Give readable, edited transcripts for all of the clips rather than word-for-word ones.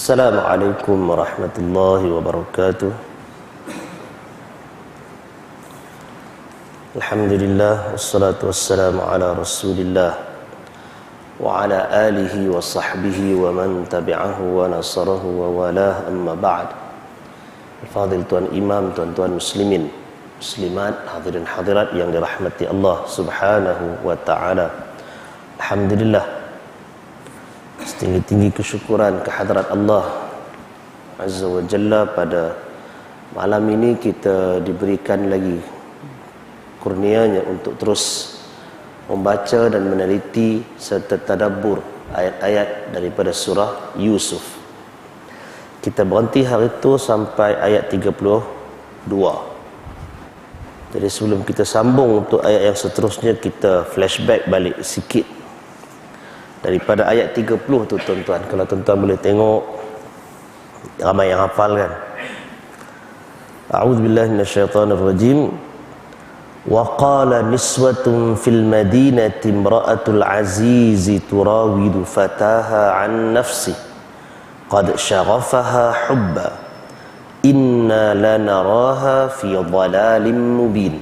Assalamualaikum warahmatullahi wabarakatuh. Alhamdulillah, wassalatu wassalamu ala rasulillah wa ala alihi wa sahbihi wa man tabi'ahu wa nasarahu wa walah, amma ba'd. Al-Fadhil Tuan Imam, tuan-tuan muslimin, muslimat, hadirin hadirat yang dirahmati Allah subhanahu wa ta'ala. Alhamdulillah, setinggi-tinggi kesyukuran kehadrat Allah Azza wa Jalla, pada malam ini kita diberikan lagi kurnianya untuk terus membaca dan meneliti serta tadabbur ayat-ayat daripada surah Yusuf. Kita berhenti hari itu sampai ayat 32. Jadi sebelum kita sambung untuk ayat yang seterusnya, kita flashback balik sikit daripada ayat 30 tu tuan-tuan. Kalau tuan-tuan boleh tengok, ramai yang hafal kan. A'udzubillahi minasyaitonirrajim. Wa qala niswatun fil madinati imra'atul azizi turawidu fataha an nafsi qad syaghafaha hubba inna lanaraha fi dhalalin mubin.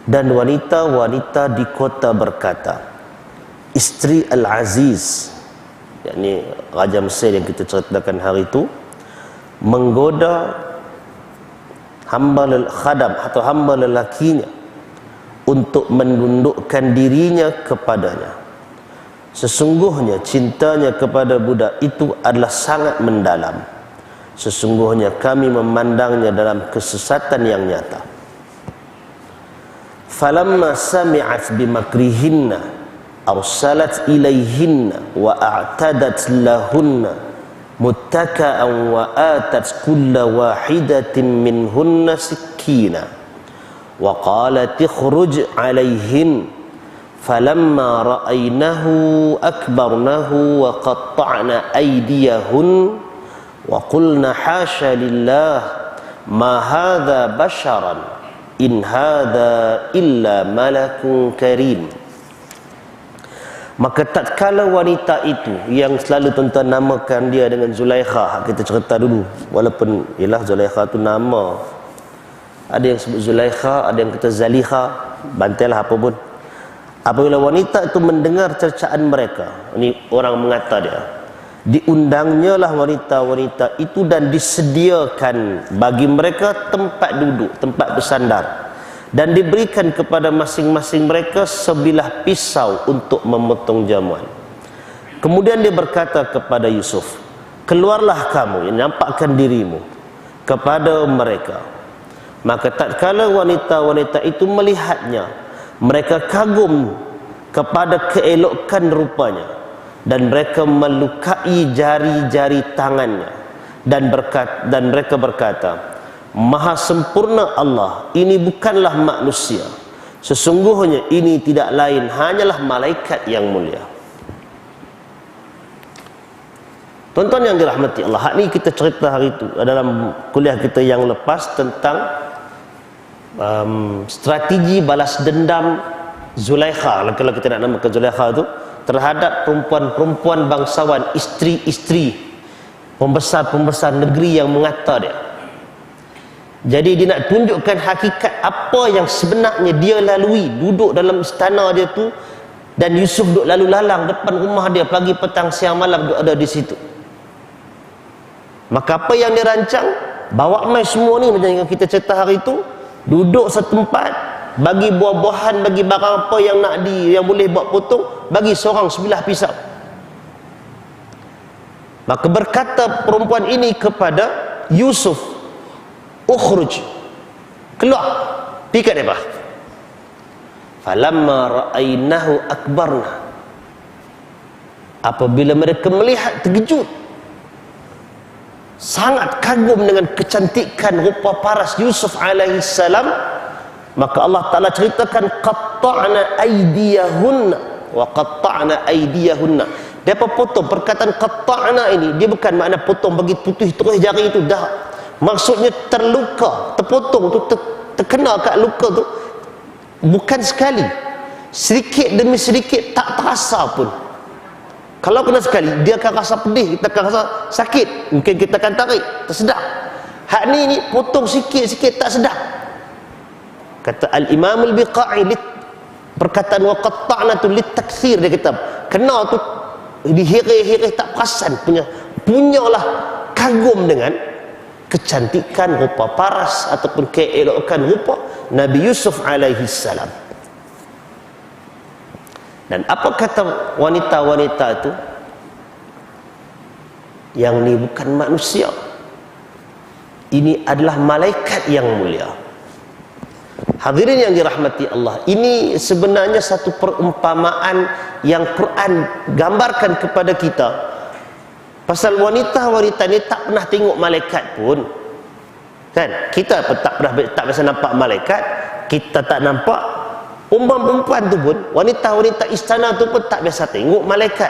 Dan wanita-wanita di kota berkata, isteri Al-Aziz, yakni Raja Mesir yang kita ceritakan hari itu, menggoda hamba khadam atau hamba lelakinya untuk menundukkan dirinya kepadanya. Sesungguhnya cintanya kepada budak itu adalah sangat mendalam. Sesungguhnya kami memandangnya dalam kesesatan yang nyata. Falamma sami'at bimakrihinna arsalat ilaihinna wa a'tadat lahunna muttaka'an wa atat kulla wahidatin minhunna sikkina wa qalat ikhruj alaihin falamma ra'aynahu akbarnahu wa qatta'na aydiyahun wa qulna hasha lillah ma hadha basharan in hadha illa malakun karim. Maka tatkala wanita itu, yang selalu tuan-tuan namakan dia dengan Zulaikha, kita cerita dulu, walaupun ialah Zulaikha tu nama, ada yang sebut Zulaikha, ada yang kata Zalikha, bantailah apa pun. Apabila wanita itu mendengar cercaan mereka, ini orang mengata dia, diundangnya lah wanita-wanita itu dan disediakan bagi mereka tempat duduk, tempat bersandar, dan diberikan kepada masing-masing mereka sebilah pisau untuk memotong jamuan. Kemudian dia berkata kepada Yusuf, keluarlah kamu, nampakkan dirimu kepada mereka. Maka tatkala wanita-wanita itu melihatnya, mereka kagum kepada keelokan rupanya, dan mereka melukai jari-jari tangannya, dan mereka berkata, Maha sempurna Allah, ini bukanlah manusia. Sesungguhnya ini tidak lain hanyalah malaikat yang mulia. Tuan-tuan yang dirahmati Allah, hak ni kita cerita hari itu dalam kuliah kita yang lepas tentang strategi balas dendam Zulaikha, kalau kita nak namakan Zulaikha tu, terhadap perempuan-perempuan bangsawan, isteri-isteri pembesar-pembesar negeri yang mengata dia. Jadi dia nak tunjukkan hakikat apa yang sebenarnya dia lalui duduk dalam istana dia tu, dan Yusuf duduk lalu lalang depan rumah dia pagi, petang, siang, malam duduk ada di situ. Maka apa yang dia rancang, bawa mai semua ni macam yang kita cerita hari itu, duduk setempat, bagi buah-buahan, bagi barang apa yang nak yang boleh buat potong, bagi seorang sebilah pisau. Maka berkata perempuan ini kepada Yusuf, ukhruj, keluar, pergi kat mereka. Falamma ra'aynahu akbarna, apabila mereka melihat, terkejut, sangat kagum dengan kecantikan rupa paras Yusuf alaihi salam. Maka Allah Ta'ala ceritakan, qatta'na aydiyahunna wa qatta'na aydiyahunna. Dia apa potong? Perkataan qatta'na ini, dia bukan makna potong bagi putih terus jari itu, dah. Maksudnya terluka, terpotong tu, terkena kat luka tu, bukan sekali, sedikit demi sedikit, tak terasa pun. Kalau kena sekali, dia akan rasa pedih, kita akan rasa sakit, mungkin kita akan tarik, tersedak. Hak ni potong sikit-sikit tak sedap. Kata Al-Imam Al-Biqai, perkataan wa qatta'na tu litakthir, dia kata kena tu dihirih-hirih tak perasan, punyalah kagum dengan kecantikan rupa paras ataupun keelokan rupa Nabi Yusuf alaihi salam. Dan apa kata wanita-wanita itu? Yang ni bukan manusia, ini adalah malaikat yang mulia. Hadirin yang dirahmati Allah, ini sebenarnya satu perumpamaan yang Quran gambarkan kepada kita. Pasal wanita-wanita ni tak pernah tengok malaikat pun, kan? Kita pun tak biasa nampak malaikat, kita tak nampak. Perempuan tu pun, wanita-wanita istana tu pun tak biasa tengok malaikat.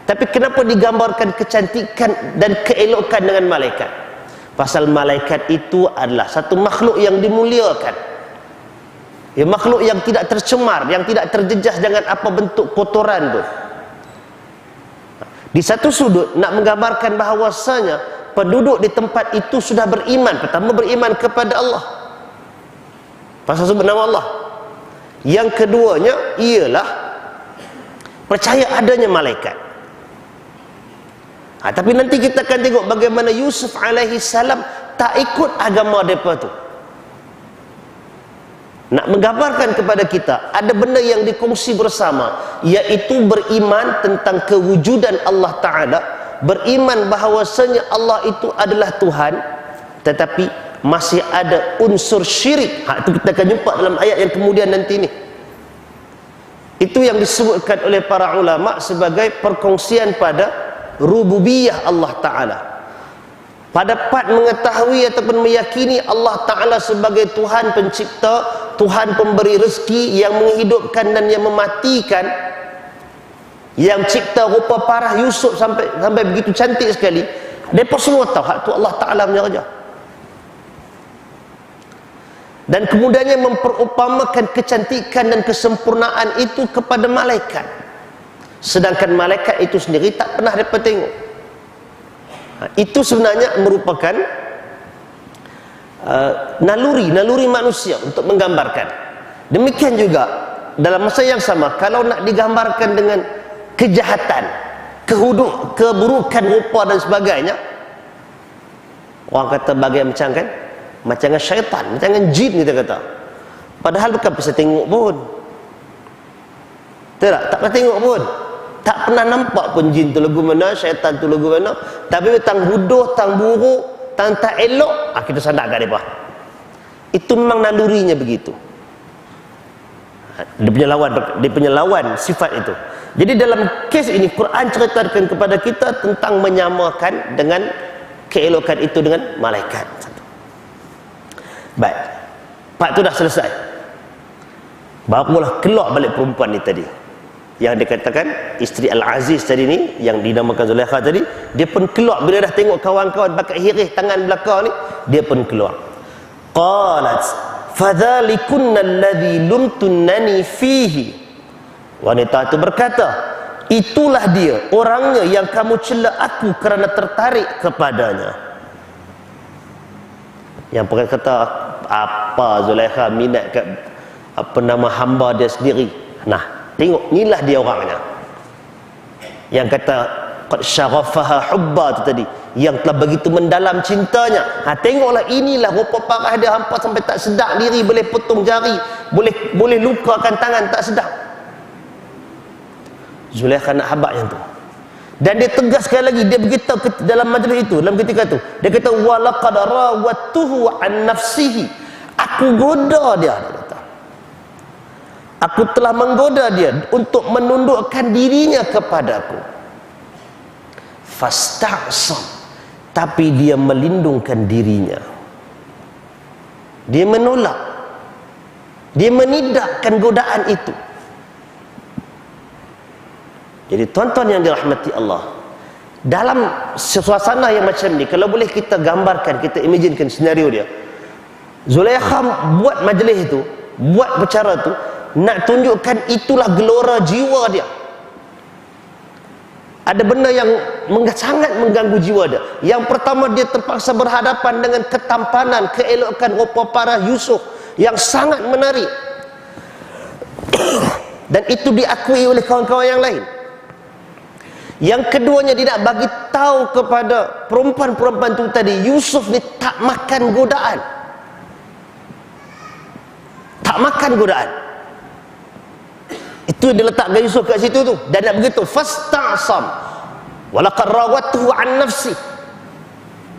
Tapi kenapa digambarkan kecantikan dan keelokan dengan malaikat? Pasal malaikat itu adalah satu makhluk yang dimuliakan, ya, makhluk yang tidak tercemar, yang tidak terjejas dengan apa bentuk kotoran tu. Di satu sudut nak menggambarkan bahawasanya penduduk di tempat itu sudah beriman. Pertama, beriman kepada Allah, pasal sebut nama Allah. Yang keduanya ialah percaya adanya malaikat. Tapi nanti kita akan tengok bagaimana Yusuf alaihi salam tak ikut agama mereka tu. Nak menggambarkan kepada kita ada benda yang dikongsi bersama, iaitu beriman tentang kewujudan Allah Ta'ala, beriman bahawasanya Allah itu adalah Tuhan, tetapi masih ada unsur syirik. Itu kita akan jumpa dalam ayat yang kemudian nanti ni. Itu yang disebutkan oleh para ulama sebagai perkongsian pada rububiyah Allah Ta'ala, pada part mengetahui ataupun meyakini Allah Ta'ala sebagai Tuhan pencipta, Tuhan pemberi rezeki, yang menghidupkan dan yang mematikan, yang cipta rupa parah Yusuf sampai begitu cantik sekali. Mereka semua tahu hak tu Allah Ta'ala punya kerja. Dan kemudiannya memperupamakan kecantikan dan kesempurnaan itu kepada malaikat, sedangkan malaikat itu sendiri tak pernah dapat tengok. Itu sebenarnya merupakan naluri manusia untuk menggambarkan. Demikian juga dalam masa yang sama, kalau nak digambarkan dengan kejahatan, keburukan rupa dan sebagainya, orang kata bagai macam kan, macam dengan syaitan, macam dengan jin kita kata. Padahal bukan bisa tengok pun, tak pernah tengok pun, tak pernah nampak pun jin tu lagu mana, syaitan tu lagu mana. Tapi tang bodoh, tang buruk, tang tak elok, kita sandak kat mereka. Itu memang nalurinya begitu. Dia punya lawan sifat itu. Jadi dalam kes ini Quran ceritakan kepada kita tentang menyamakan dengan keelokan itu dengan malaikat. Baik, part tu dah selesai. Barulah keluar balik perempuan ni tadi, yang dikatakan isteri Al-Aziz tadi ni, yang dinamakan Zulaikha tadi. Dia pun keluar bila dah tengok kawan-kawan pakai hirih tangan belakang ni, dia pun keluar. Qalat fadhalikunna alladhi lumtunnani fihi. Wanita itu berkata, itulah dia orangnya yang kamu cela aku kerana tertarik kepadanya. Yang kata apa Zulaikha minat kat apa nama hamba dia sendiri. Nah, tengok inilah dia orangnya. Yang kata qad syaghafaha hubba tu tadi, yang telah begitu mendalam cintanya. Tengoklah inilah rupa parah dia, hampa sampai tak sedar diri, boleh potong jari, boleh lukakan tangan tak sedar. Zulaikha nak habaq yang tu. Dan dia tegas sekali lagi, dia beritahu dalam majlis itu, dalam ketika itu, dia kata walaqad rawattuhu an nafsihi. Aku goda dia kata. Aku telah menggoda dia untuk menundukkan dirinya kepadaku. Fasta'sam, tapi dia melindungkan dirinya. Dia menolak. Dia menidakkan godaan itu. Jadi tuan-tuan yang dirahmati Allah, dalam suasana yang macam ni, kalau boleh kita gambarkan, kita imaginekan senario dia, Zulaikha buat majlis itu, buat bicara tu, nak tunjukkan itulah gelora jiwa dia. Ada benda yang sangat mengganggu jiwa dia. Yang pertama, dia terpaksa berhadapan dengan ketampanan, keelokan rupa parah Yusuf yang sangat menarik. Dan itu diakui oleh kawan-kawan yang lain. Yang keduanya, dia nak bagi tahu kepada perempuan-perempuan itu tadi, Yusuf ni tak makan godaan. Tak makan godaan. Itu dia letakkan Yusuf kat situ tu. Dan nak begitu, fasta'sam walaqad rawattuhu an nafsi.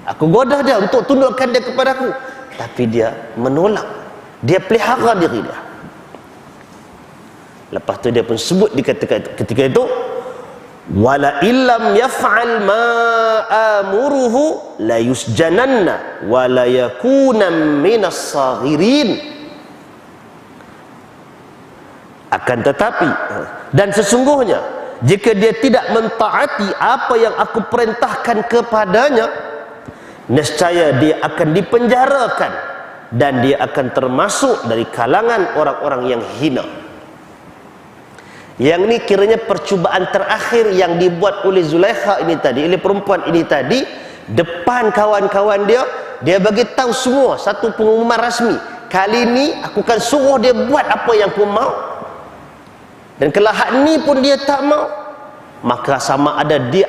Aku goda dia untuk tundukkan dia kepadaku, tapi dia menolak. Dia pelihara diri dia. Lepas tu dia pun sebut ketika itu, wala illam yaf'al ma amuruhu la yusjananna wa la yakuna minas saghirin. Akan tetapi, dan sesungguhnya jika dia tidak mentaati apa yang aku perintahkan kepadanya, nescaya dia akan dipenjarakan dan dia akan termasuk dari kalangan orang-orang yang hina. Yang ni kiranya percubaan terakhir yang dibuat oleh Zulaikha ini tadi, oleh perempuan ini tadi, depan kawan-kawan dia. Dia bagi tahu semua, satu pengumuman rasmi, kali ni aku akan suruh dia buat apa yang aku mau. Dan kalau hak ni pun dia tak mau, maka sama ada dia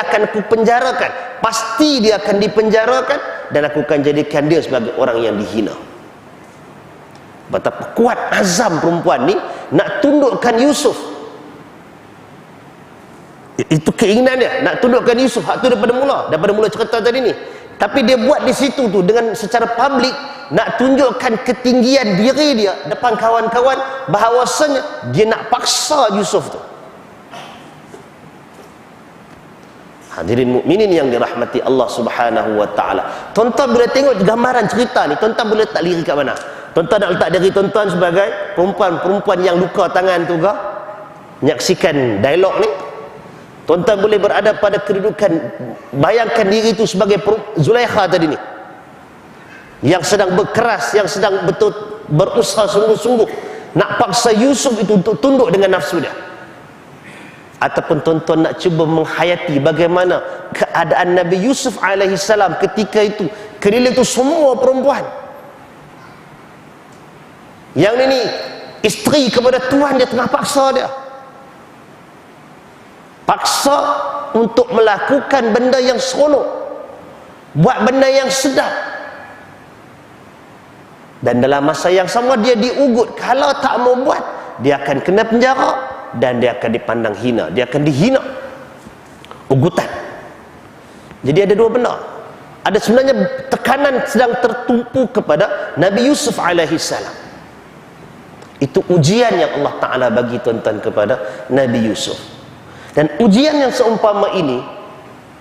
akan aku penjarakan. Pasti dia akan dipenjarakan, dan aku akan jadikan dia sebagai orang yang dihina. Betapa kuat azam perempuan ni nak tundukkan Yusuf. Itu keinginan dia, nak tundukkan Yusuf. Hak tu daripada mula cerita tadi ni. Tapi dia buat di situ tu dengan secara publik, nak tunjukkan ketinggian diri dia depan kawan-kawan, bahawasanya dia nak paksa Yusuf tu. Hadirin mukminin yang dirahmati Allah Subhanahu wa taala. Tuan-tuan boleh tengok gambaran cerita ni, tuan-tuan boleh letak diri kat mana? Tuan-tuan nak letak diri tuan-tuan sebagai perempuan yang luka tangan tu ke? Menyaksikan dialog ni. Tuan-tuan boleh berada pada kedudukan, bayangkan diri itu sebagai Zulaikha tadi ni, yang sedang berkeras, yang sedang betul berusaha sungguh-sungguh nak paksa Yusuf itu untuk tunduk dengan nafsu dia. Ataupun tuan-tuan nak cuba menghayati bagaimana keadaan Nabi Yusuf alaihissalam ketika itu, keliling itu semua perempuan. Yang ini isteri kepada tuan dia, tengah paksa dia, paksa untuk melakukan benda yang seronok, buat benda yang sedap. Dan dalam masa yang sama dia diugut, kalau tak mau buat dia akan kena penjara dan dia akan dipandang hina, dia akan dihina, ugutan. Jadi ada dua benda. Ada sebenarnya tekanan sedang tertumpu kepada Nabi Yusuf alaihissalam. Itu ujian yang Allah Ta'ala bagi tuan-tuan kepada Nabi Yusuf. Dan ujian yang seumpama ini,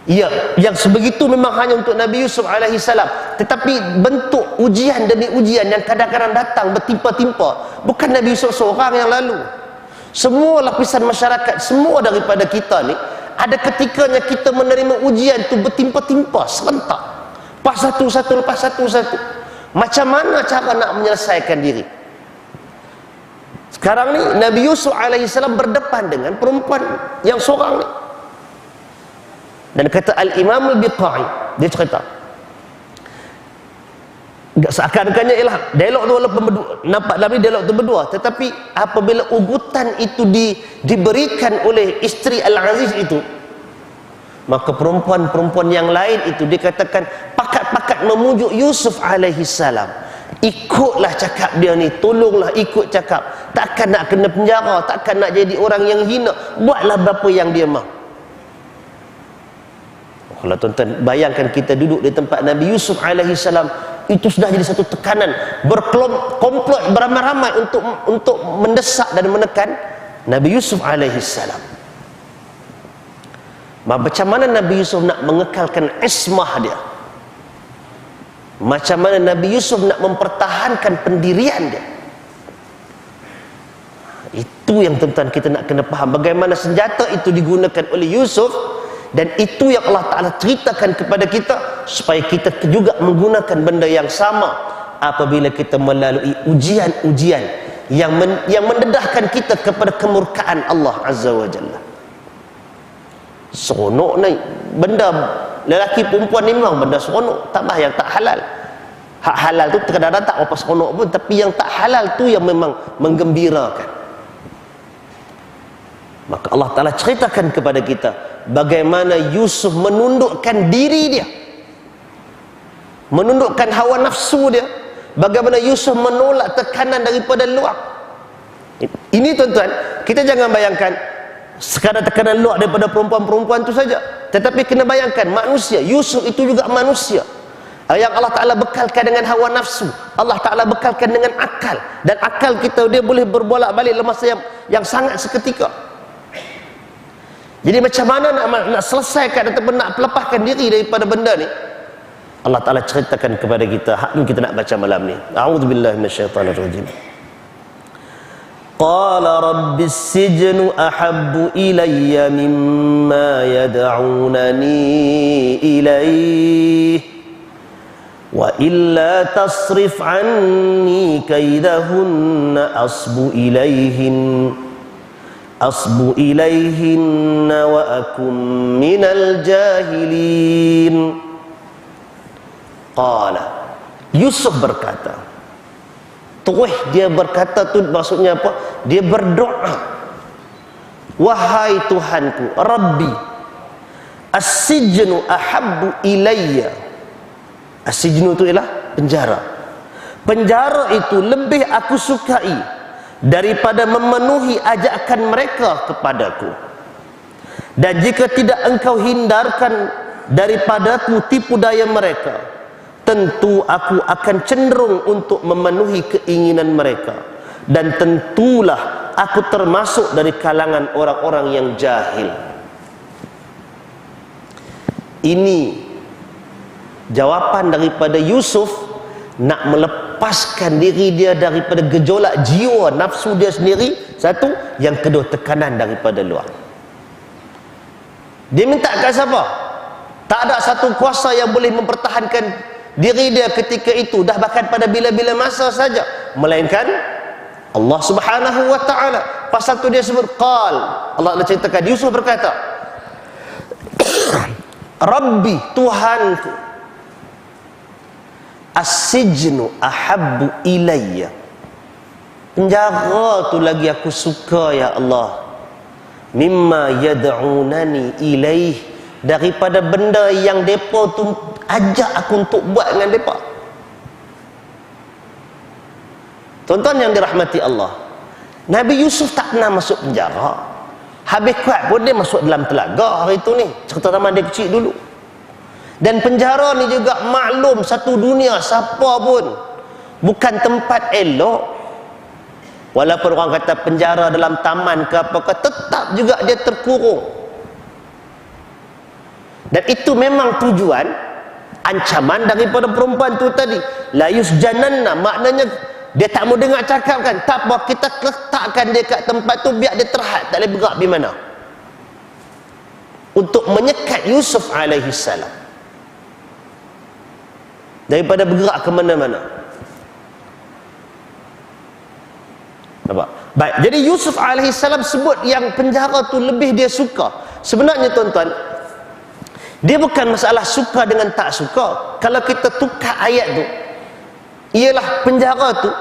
ya, yang sebegitu memang hanya untuk Nabi Yusuf alaihissalam. Tetapi bentuk ujian demi ujian yang kadang-kadang datang bertimpa-timpa, bukan Nabi Yusuf seorang yang lalu. Semua lapisan masyarakat, semua daripada kita ni, ada ketikanya kita menerima ujian tu bertimpa-timpa, serentak, lepas satu-satu lepas satu-satu. Macam mana cara nak menyelesaikan diri? Sekarang ni Nabi Yusuf alaihissalam berdepan dengan perempuan yang seorang ni. Dan kata Al-Imam Al-Biqai, dia cerita, seakan-akannya ialah dialog tu walaupun nampak dalam ni dialog tu berdua, tetapi apabila ugutan itu diberikan oleh isteri Al-Aziz itu, maka perempuan-perempuan yang lain itu dikatakan pakat-pakat memujuk Yusuf alaihissalam. Ikutlah cakap dia ni, tolonglah ikut cakap, takkan nak kena penjara, takkan nak jadi orang yang hina, buatlah apa yang dia mahu. Kalau tuan-tuan bayangkan kita duduk di tempat Nabi Yusuf alaihissalam, itu sudah jadi satu tekanan, berkomplot beramai-ramai untuk mendesak dan menekan Nabi Yusuf alaihissalam. Macam mana Nabi Yusuf nak mengekalkan ismah dia? Macam mana Nabi Yusuf nak mempertahankan pendirian dia? Itu yang tuan-tuan kita nak kena faham, bagaimana senjata itu digunakan oleh Yusuf. Dan itu yang Allah Ta'ala ceritakan kepada kita, supaya kita juga menggunakan benda yang sama apabila kita melalui ujian-ujian yang mendedahkan kita kepada kemurkaan Allah Azza wa Jalla. Seronok naik. Benda lelaki perempuan ni memang benda seronok, tambah yang tak halal. Hak halal tu kadang-kadang tak apa seronok pun, tapi yang tak halal tu yang memang menggembirakan. Maka Allah Ta'ala ceritakan kepada kita bagaimana Yusuf menundukkan diri dia, menundukkan hawa nafsu dia, bagaimana Yusuf menolak tekanan daripada luar. Ini tuan-tuan, kita jangan bayangkan sekadar tekanan luar daripada perempuan-perempuan itu saja, tetapi kena bayangkan manusia. Yusuf itu juga manusia yang Allah Ta'ala bekalkan dengan hawa nafsu, Allah Ta'ala bekalkan dengan akal, dan akal kita dia boleh berbolak-balik dalam masa yang sangat seketika. Jadi macam mana nak selesaikan ataupun nak melepaskan diri daripada benda ni, Allah Ta'ala ceritakan kepada kita. Hak ni kita nak baca malam ni. A'udzubillahi minasyaitanirrajim. Qala rabbis sijnu ahabbu ilayya mimma yad'unani ilayhi wa illa tasrif anni kaidahunna asbu ilayhinna wa akum minal jahilin. Qala, Yusuf berkata, terus dia berkata tu maksudnya apa? Dia berdoa, wahai Tuhanku, Rabbi, as-sijnu ahabbu ilayya. As-sijnu itu ialah penjara. Penjara itu lebih aku sukai daripada memenuhi ajakan mereka kepadaku. Dan jika tidak engkau hindarkan daripadaku tipu daya mereka, tentu aku akan cenderung untuk memenuhi keinginan mereka, dan tentulah aku termasuk dari kalangan orang-orang yang jahil. Ini jawapan daripada Yusuf nak melepaskan diri dia daripada gejolak jiwa nafsu dia sendiri, satu. Yang kedua, tekanan daripada luar. Dia minta kat siapa? Tak ada satu kuasa yang boleh mempertahankan diri dia ketika itu, dah bahkan pada bila-bila masa saja, melainkan Allah Subhanahu wa ta'ala. Pasal tu dia sebut qal. Allah ceritakan, Yusuf berkata, Rabbi, Tuhanku, as-sijnu ahabbu ilayya. Penjara tu lagi aku suka ya Allah, mimma yad'unani ilaih, daripada benda yang depa tu ajak aku untuk buat dengan depa. Tuan-tuan yang dirahmati Allah, Nabi Yusuf tak pernah masuk penjara. Habis kuat pun dia masuk dalam telaga hari tu ni, cerita zaman dia kecil dulu. Dan penjara ni juga maklum satu dunia, siapa pun bukan tempat elok. Walaupun orang kata penjara dalam taman ke apa-apa, tetap juga dia terkurung. Dan itu memang tujuan ancaman daripada perempuan tu tadi. La yusjananna, maknanya dia tak mau dengar cakap kan, tak apa, kita letakkan dia kat tempat tu biar dia terhad, tak boleh bergerak di mana, untuk menyekat Yusuf alaihi salam daripada bergerak ke mana-mana. Nampak? Baik, jadi Yusuf alaihi salam sebut yang penjara tu lebih dia suka. Sebenarnya tuan-tuan, dia bukan masalah suka dengan tak suka. Kalau kita tukar ayat tu, ialah penjara tu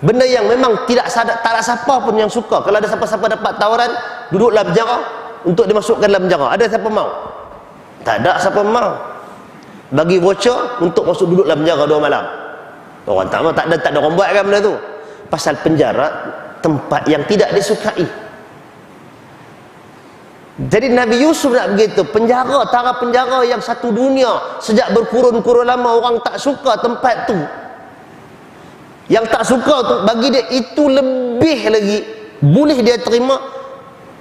benda yang memang tak ada siapa pun yang suka. Kalau ada siapa-siapa dapat tawaran duduk dalam penjara untuk dimasukkan dalam penjara, ada siapa mau? Tak ada siapa mau. Bagi voucher untuk masuk duduk dalam penjara 2 malam. Orang tak mau, tak ada orang buat kan benda tu. Pasal penjara tempat yang tidak disukai. Jadi Nabi Yusuf nak begitu, penjara, tara penjara yang satu dunia, sejak berkurun-kurun lama orang tak suka tempat tu. Yang tak suka tu, bagi dia itu lebih lagi boleh dia terima,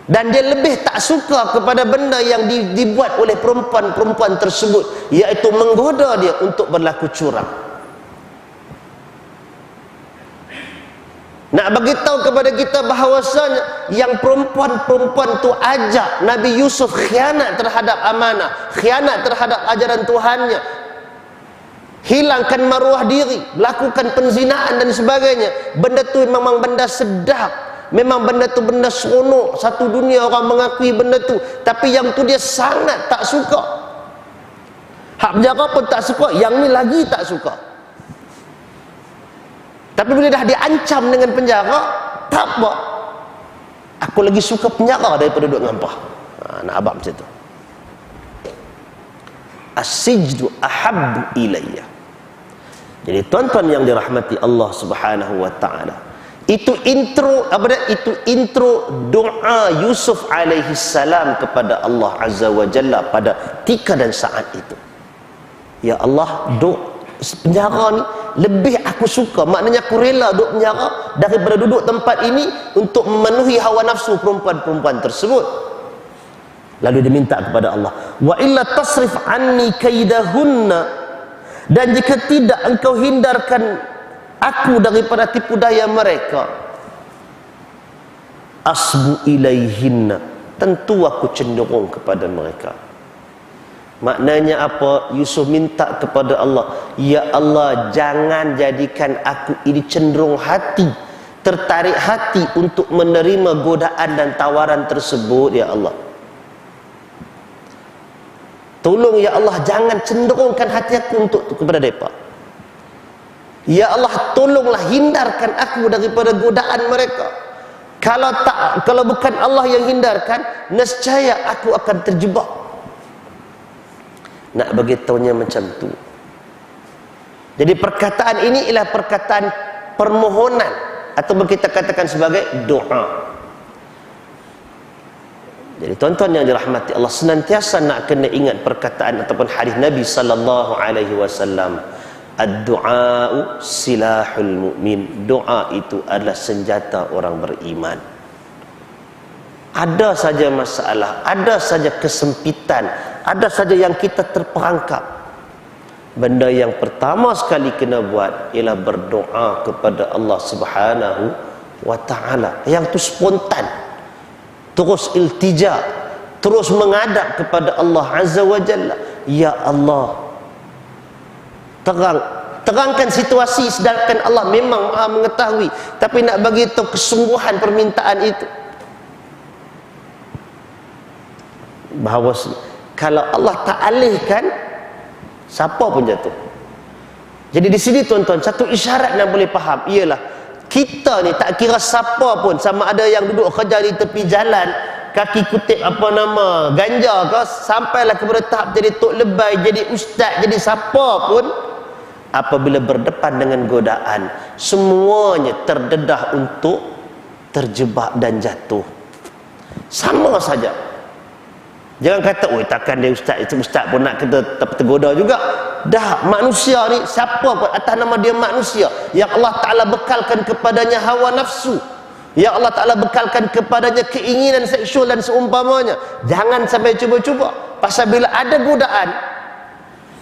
dan dia lebih tak suka kepada benda yang dibuat oleh perempuan-perempuan tersebut, iaitu menggoda dia untuk berlaku curang. Nak bagi tahu kepada kita bahawasanya yang perempuan-perempuan tu ajak Nabi Yusuf khianat terhadap amanah, khianat terhadap ajaran Tuhannya, hilangkan maruah diri, melakukan penzinaan dan sebagainya. Benda tu memang benda sedap, Memang benda tu benda seronok, satu dunia orang mengakui benda tu, tapi yang tu dia sangat tak suka. Hak penjara pun tak suka, yang ni lagi tak suka. Tapi bila dah diancam dengan penjara, tak apa, aku lagi suka penjara daripada duduk dengan hampa. Nak abang macam tu. As-sijdu ahabbu ilayya. Jadi tuan-tuan yang dirahmati Allah Subhanahu wa taala, itu intro itu intro doa Yusuf alaihi salam kepada Allah Azza wa Jalla pada ketika dan saat itu. Ya Allah, penjara ni lebih aku suka, maknanya aku rela duduk penjara daripada duduk tempat ini untuk memenuhi hawa nafsu perempuan-perempuan tersebut. Lalu dia minta kepada Allah, wa illa tasrif anni kaidahunna, dan jika tidak engkau hindarkan aku daripada tipu daya mereka, asbu ilaihinna, tentu aku cenderung kepada mereka. Maknanya apa? Yusuf minta kepada Allah, ya Allah, jangan jadikan aku ini cenderung hati, tertarik hati untuk menerima godaan dan tawaran tersebut, ya Allah. Tolong ya Allah, jangan cenderungkan hati aku untuk kepada mereka. Ya Allah, tolonglah hindarkan aku daripada godaan mereka. Kalau bukan Allah yang hindarkan, nescaya aku akan terjebak. Nak beritahunya macam tu. Jadi perkataan ini ialah perkataan permohonan, atau kita katakan sebagai doa. Jadi tuan-tuan yang dirahmati Allah, senantiasa nak kena ingat perkataan ataupun hadis Nabi sallallahu alaihi wasallam, ad-du'a silahul mu'min. Doa itu adalah senjata orang beriman. Ada saja masalah, ada saja kesempitan, ada saja yang kita terperangkap, benda yang pertama sekali kena buat ialah berdoa kepada Allah Subhanahu wa ta'ala. Yang tu spontan, terus iltija, terus menghadap kepada Allah Azza wa Jalla. Ya Allah, terangkan situasi, sedangkan Allah memang Maha mengetahui, tapi nak bagi tahu kesungguhan permintaan itu, bahawa kalau Allah tak alihkan, siapa pun jatuh. Jadi di sini tuan-tuan, satu isyarat yang boleh faham ialah kita ni tak kira siapa pun, sama ada yang duduk kerja di tepi jalan, kaki kutip ganja ke, sampailah kepada tahap jadi tok lebay, jadi ustaz, jadi siapa pun, apabila berdepan dengan godaan, semuanya terdedah untuk terjebak dan jatuh. Sama saja. Jangan kata, oi takkan dia ustaz, itu ustaz pun nak kena tergoda juga. Dah, manusia ni, siapa pun atas nama dia manusia, yang Allah Ta'ala bekalkan kepadanya hawa nafsu, yang Allah Ta'ala bekalkan kepadanya keinginan seksual dan seumpamanya, jangan sampai cuba-cuba. Pasal bila ada godaan,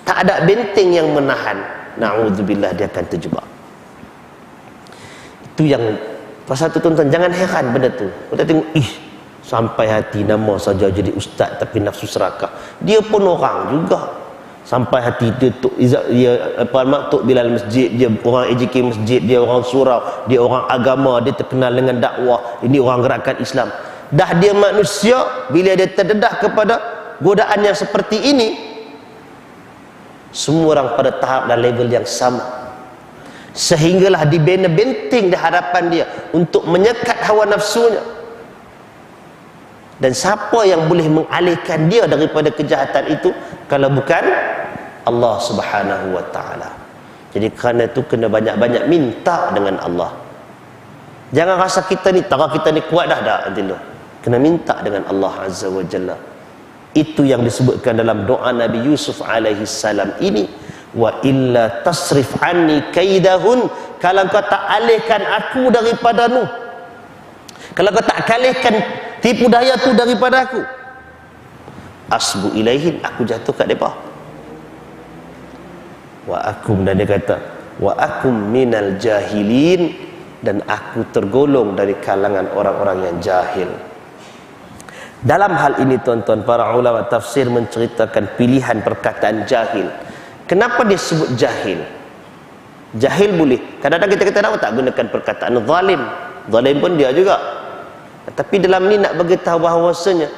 tak ada benteng yang menahan, na'udzubillah, dia akan terjebak. Itu yang pasal tu tuan-tuan, jangan heran benda tu. Kita tengok, sampai hati nama saja jadi ustaz tapi nafsu serakah. Dia pun orang juga. Sampai hati dia Tok Bilal masjid, dia orang AJK masjid, dia orang surau, dia orang agama, dia terkenal dengan dakwah, ini orang gerakan Islam. Dah dia manusia, bila dia terdedah kepada godaan yang seperti ini, semua orang pada tahap dan level yang sama, sehinggalah dibina benteng di hadapan dia untuk menyekat hawa nafsunya. Dan siapa yang boleh mengalihkan dia daripada kejahatan itu kalau bukan Allah Subhanahu wa ta'ala. Jadi kerana itu kena banyak-banyak minta dengan Allah. Jangan rasa kita ni kuat dah nanti tu. Kena minta dengan Allah Azza wa Jalla. Itu yang disebutkan dalam doa Nabi Yusuf alaihi salam ini, wa illa tasrif anni kaidahun, kalau kau tak alihkan aku daripada Nuh, kalau kau tak alihkan tipu daya tu daripada aku, asbu ilaihin, aku jatuh kat mereka. Wa akum, dan dia kata wa akum minal jahilin, dan aku tergolong dari kalangan orang-orang yang jahil. Dalam hal ini tuan-tuan, para ulama tafsir menceritakan pilihan perkataan jahil. Kenapa dia sebut jahil? Jahil boleh, kadang-kadang kita kata tak gunakan perkataan zalim. Zalim pun dia juga. Tapi dalam ni nak bagi tahu bahawasanya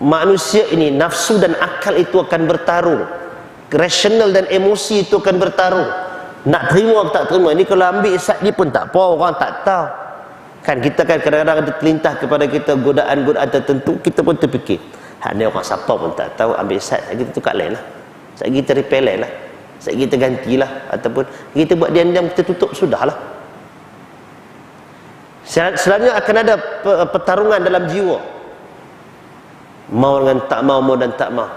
manusia ini, nafsu dan akal itu akan bertarung, rasional dan emosi itu akan bertarung. Nak terima atau tak terima. Ini kalau ambil sat ni pun tak apa, orang tak tahu. Kan kita kan kadang-kadang ada terlintas kepada kita godaan-godaan tertentu, kita pun terfikir, ni orang siapa pun tak tahu, ambil sat kita tukar lain lah. Sat kita repair lain lah. Sat kita gantilah, ataupun kita buat diam-diam, kita tutup, sudahlah. Selanjutnya akan ada pertarungan dalam jiwa. Mau dengan tak mau, mau dan tak mau.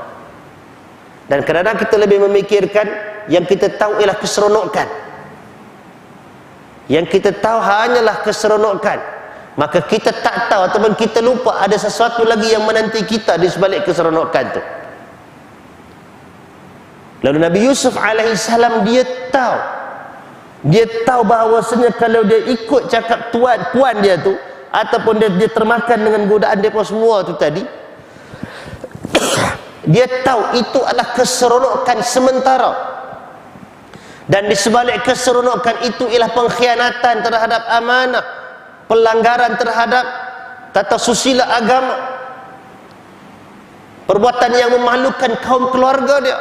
Dan kadang-kadang kita lebih memikirkan yang kita tahu ialah keseronokan. Yang kita tahu hanyalah keseronokan. Maka kita tak tahu ataupun kita lupa ada sesuatu lagi yang menanti kita di sebalik keseronokan tu. Lalu Nabi Yusuf alaihissalam dia tahu bahawasanya kalau dia ikut cakap puan dia tu, ataupun dia termakan dengan godaan mereka semua tu tadi, dia tahu itu adalah keseronokan sementara. Dan di sebalik keseronokan itu ialah pengkhianatan terhadap amanah, pelanggaran terhadap tata susila agama, perbuatan yang memalukan kaum keluarga dia,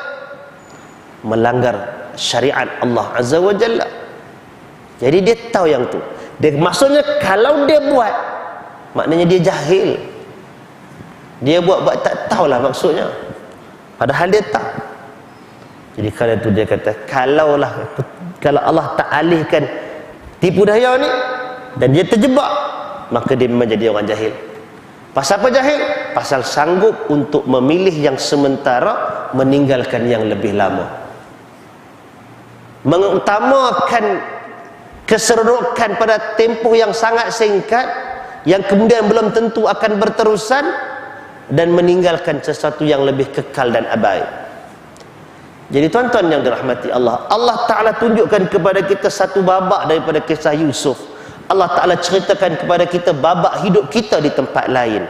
melanggar syariat Allah Azza wa Jalla. Jadi dia tahu yang tu. Maksudnya kalau dia buat, maknanya dia jahil. Dia buat tak tahulah maksudnya. Padahal dia tahu. Jadi kalau itu dia kata, kalau Allah tak alihkan tipu daya ni dan dia terjebak, maka dia memang jadi orang jahil. Pasal apa jahil? Pasal sanggup untuk memilih yang sementara, meninggalkan yang lebih lama. Mengutamakan keseronokan pada tempoh yang sangat singkat, yang kemudian belum tentu akan berterusan, dan meninggalkan sesuatu yang lebih kekal dan abadi. Jadi tuan-tuan yang dirahmati Allah, Allah Ta'ala tunjukkan kepada kita satu babak daripada kisah Yusuf. Allah Ta'ala ceritakan kepada kita babak hidup kita di tempat lain.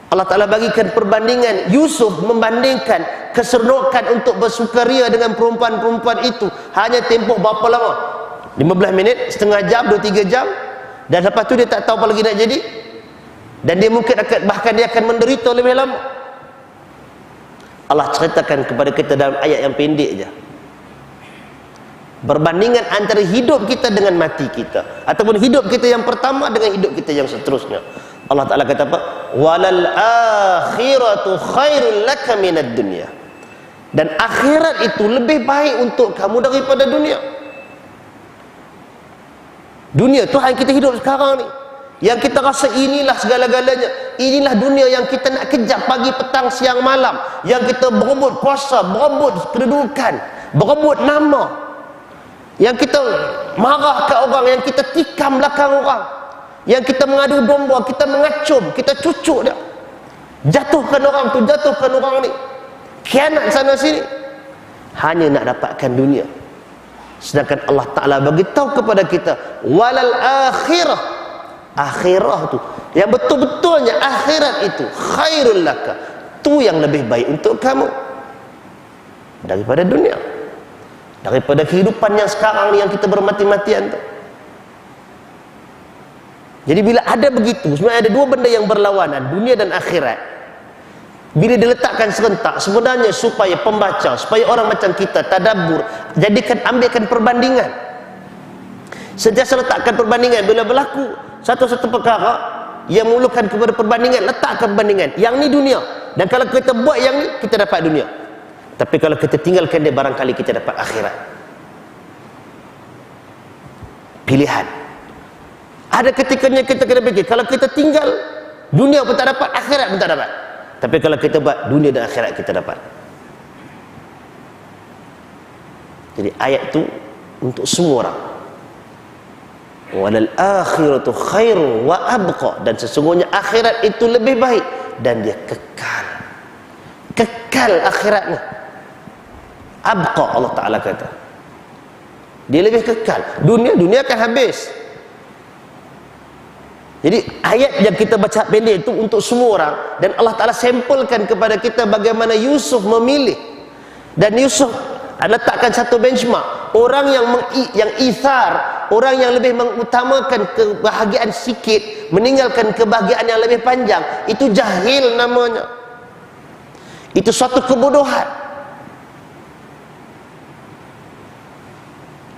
Allah Ta'ala bagikan perbandingan. Yusuf membandingkan keseronokan untuk bersukaria dengan perempuan-perempuan itu hanya tempoh berapa lama? 15 minit, setengah jam, 2-3 jam, dan lepas tu dia tak tahu apa lagi nak jadi, dan dia mungkin bahkan dia akan menderita lebih lama. Allah ceritakan kepada kita dalam ayat yang pendek je, perbandingan antara hidup kita dengan mati kita, ataupun hidup kita yang pertama dengan hidup kita yang seterusnya. Allah Ta'ala kata apa? Walal akhiratu khairul laka minad dunya. Dan akhirat itu lebih baik untuk kamu daripada dunia. Dunia tu yang kita hidup sekarang ni, yang kita rasa inilah segala-galanya, inilah dunia yang kita nak kejar pagi, petang, siang, malam, yang kita berebut kuasa, berebut kedudukan, berebut nama, yang kita marah ke orang, yang kita tikam belakang orang, yang kita mengadu domba, kita mengacum, kita cucuk dia, jatuhkan orang tu, jatuhkan orang ni, khianat sana sini, hanya nak dapatkan dunia. Sedangkan Allah Ta'ala bagi tahu kepada kita, walal akhirah, akhirah tu yang betul-betulnya akhirat itu khairul laka, tu yang lebih baik untuk kamu daripada dunia, daripada kehidupan yang sekarang ni yang kita bermati-matian tu. Jadi bila ada begitu, sebenarnya ada dua benda yang berlawanan, dunia dan akhirat. Bila diletakkan serentak, sebenarnya supaya pembaca, supaya orang macam kita tadabbur, ambilkan perbandingan, sentiasa letakkan perbandingan. Bila berlaku satu-satu perkara yang memerlukan kepada perbandingan, letakkan perbandingan. Yang ni dunia, dan kalau kita buat yang ni, kita dapat dunia. Tapi kalau kita tinggalkan dia, barangkali kita dapat akhirat. Pilihan. Ada ketikanya kita kena fikir, kalau kita tinggal dunia pun tak dapat, akhirat pun tak dapat. Tapi kalau kita buat, dunia dan akhirat kita dapat. Jadi ayat tu untuk semua orang. Walal akhiratu khairu wa abqa, dan sesungguhnya akhirat itu lebih baik dan dia kekal. Kekal akhiratnya. Abqa, Allah Ta'ala kata, dia lebih kekal. Dunia akan habis. Jadi ayat yang kita baca pendek itu untuk semua orang, dan Allah Ta'ala sampelkan kepada kita bagaimana Yusuf memilih. Dan Yusuf letakkan satu benchmark, orang yang ithar, orang yang lebih mengutamakan kebahagiaan sikit meninggalkan kebahagiaan yang lebih panjang, itu jahil namanya. Itu suatu kebodohan.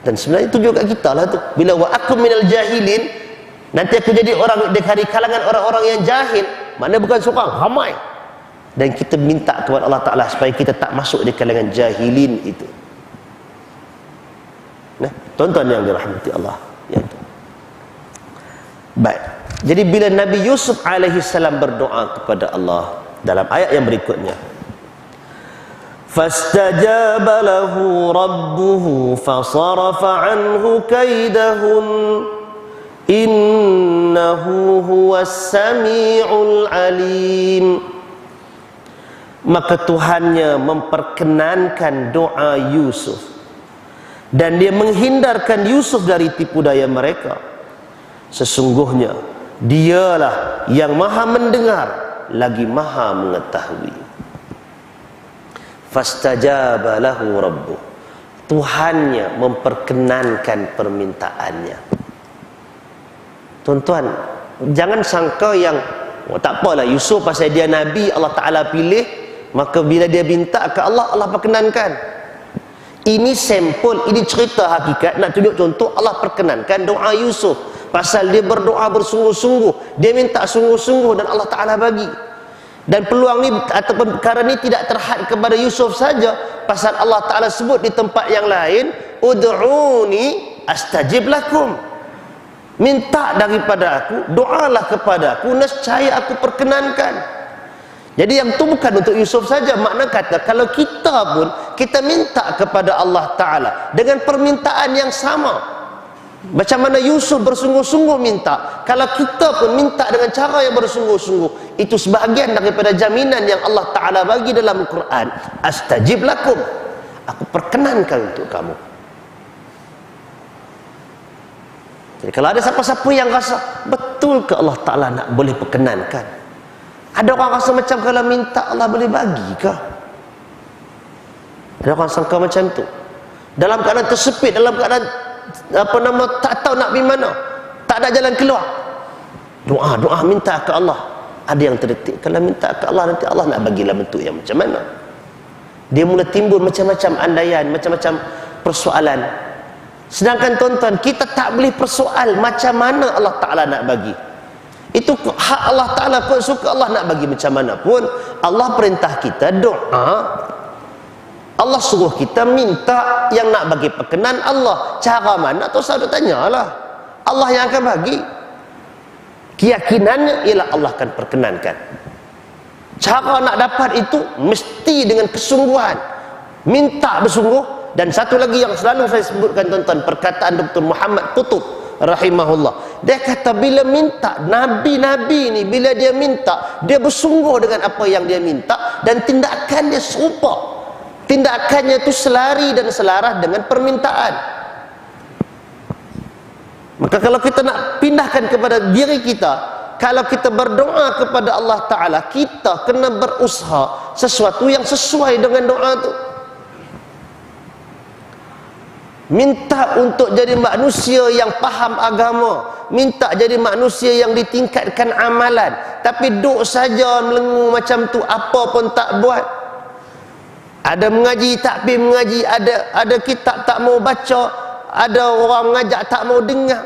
Dan sebenarnya itu juga kita lah tu. Bila wa akum minal jahilin, nanti aku jadi orang dari kalangan orang-orang yang jahil, mana bukan seorang, ramai. Dan kita minta kepada Allah Ta'ala supaya kita tak masuk di kalangan jahilin itu. Nah, tuan-tuan yang dirahmati Allah, ya. Baik. Jadi bila Nabi Yusuf alaihi salam berdoa kepada Allah dalam ayat yang berikutnya, fastajaba lahu rabbuhu fasarafa anhu kaidahun innahu huwas sami'ul alim. Maka Tuhannya memperkenankan doa Yusuf dan dia menghindarkan Yusuf dari tipu daya mereka. Sesungguhnya dialah yang maha mendengar lagi maha mengetahui. Fastajaba lahu rabbuh, Tuhannya memperkenankan permintaannya. Tuan-tuan, jangan sangka yang tak apalah Yusuf pasal dia Nabi Allah Ta'ala pilih, maka bila dia minta ke Allah, Allah perkenankan. Ini sampel, ini cerita hakikat nak tunjuk contoh Allah perkenankan doa Yusuf. Pasal dia berdoa bersungguh-sungguh, dia minta sungguh-sungguh dan Allah Ta'ala bagi. Dan peluang ni ataupun perkara ni tidak terhad kepada Yusuf saja, pasal Allah Ta'ala sebut di tempat yang lain, ud'uni astajib lakum. Minta daripada aku, doalah kepada aku, nescaya aku perkenankan. Jadi yang tu bukan untuk Yusuf saja. Makna kata kalau kita pun kita minta kepada Allah Ta'ala dengan permintaan yang sama, macam mana Yusuf bersungguh-sungguh minta, kalau kita pun minta dengan cara yang bersungguh-sungguh, itu sebahagian daripada jaminan yang Allah Ta'ala bagi dalam Quran, astajib lakum, aku perkenankan untuk kamu. Jadi kalau ada siapa-siapa yang rasa betul ke Allah Ta'ala nak boleh perkenankan, ada orang rasa macam kalau minta Allah boleh bagi ke? Ada orang sangka macam tu. Dalam keadaan tersepit, dalam keadaan tak tahu nak pergi mana, tak ada jalan keluar, doa minta ke Allah. Ada yang terdetik kalau minta ke Allah, nanti Allah nak bagi dalam bentuk yang macam mana. Dia mula timbul macam-macam andaian, macam-macam persoalan. Sedangkan tuan-tuan, kita tak boleh persoal macam mana Allah Ta'ala nak bagi. Itu hak Allah Ta'ala pun, suka Allah nak bagi macam mana pun. Allah perintah kita doa, Allah suruh kita minta yang nak bagi perkenan Allah. Cara mana tu saya tanyalah, Allah yang akan bagi. Keyakinannya ialah Allah akan perkenankan. Cara nak dapat itu mesti dengan kesungguhan, minta bersungguh. Dan satu lagi yang selalu saya sebutkan tuan-tuan, perkataan Dr. Muhammad Qutub rahimahullah, dia kata bila minta, Nabi-Nabi ni bila dia minta, dia bersungguh dengan apa yang dia minta dan tindakan dia serupa, tindakannya itu selari dan selaras dengan permintaan. Maka kalau kita nak pindahkan kepada diri kita, kalau kita berdoa kepada Allah Ta'ala, kita kena berusaha sesuatu yang sesuai dengan doa tu. Minta untuk jadi manusia yang faham agama, minta jadi manusia yang ditingkatkan amalan, tapi duk saja melengung macam tu, apa pun tak buat. Ada mengaji tak pergi mengaji, ada kitab tak mau baca, ada orang mengajak tak mau dengar,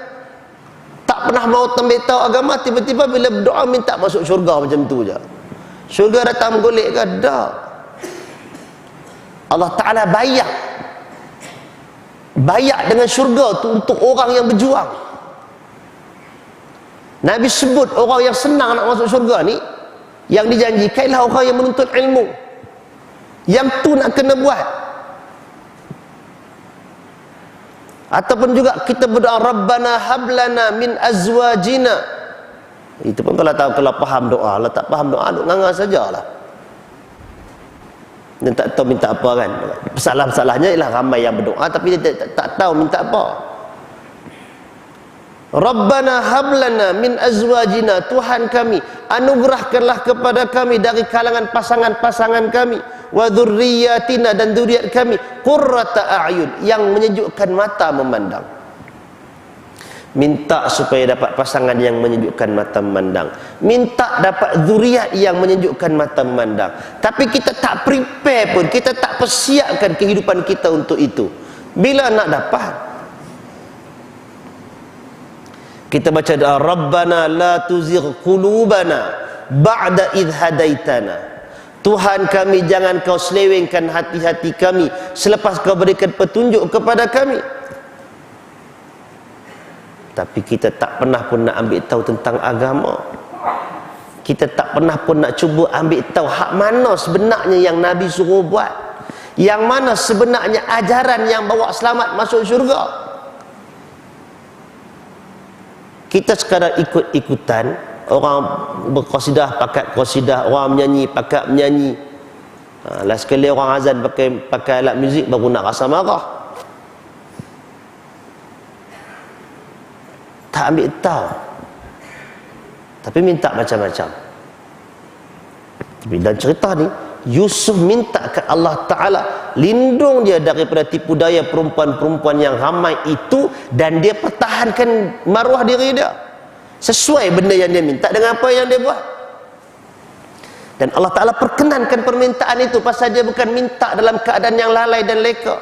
tak pernah mau tambah tahu agama. Tiba-tiba bila berdoa minta masuk syurga macam tu je. Syurga datang golek ke? Tak. Allah Ta'ala bayar dengan syurga tu untuk orang yang berjuang. Nabi sebut orang yang senang nak masuk syurga ni, yang dijanjikan ialah orang yang menuntut ilmu. Yang tu nak kena buat. Ataupun juga kita berdoa, Rabbana hablana min azwajina. Itu pun kalau faham doa, kalau tak faham doa duk nganga sajalah. Dan tak tahu minta apa kan. Masalahnya ialah ramai yang berdoa tapi dia tak tahu minta apa. Rabbana hablana min azwajina, Tuhan kami anugerahkanlah kepada kami dari kalangan pasangan-pasangan kami, wa dzurriyyatina, dan dzurriat kami, qurrata a'yun, yang menyejukkan mata memandang. minta supaya dapat pasangan yang menyejukkan mata memandang, minta dapat zuriat yang menyejukkan mata memandang, tapi kita tak prepare pun, kita tak persiapkan kehidupan kita untuk itu. Bila nak dapat? Kita baca doa, Rabbana la tuzigh qulubana ba'da idh hadaitana. Tuhan kami, jangan kau selewengkan hati-hati kami selepas kau berikan petunjuk kepada kami. Tapi kita tak pernah pun nak ambil tahu tentang agama. Kita tak pernah pun nak cuba ambil tahu hak mana sebenarnya yang Nabi suruh buat, yang mana sebenarnya ajaran yang bawa selamat masuk syurga. Kita sekadar ikut-ikutan, orang berqasidah pakai qasidah, orang menyanyi pakai menyanyi. Last sekali orang azan pakai alat muzik baru nak rasa marah. Tak ambil tahu, tapi minta macam-macam. Dan cerita ni, Yusuf minta ke Allah Ta'ala lindung dia daripada tipu daya perempuan-perempuan yang ramai itu, dan dia pertahankan maruah diri dia sesuai benda yang dia minta dengan apa yang dia buat. Dan Allah Ta'ala perkenankan permintaan itu pasal dia bukan minta dalam keadaan yang lalai dan leka.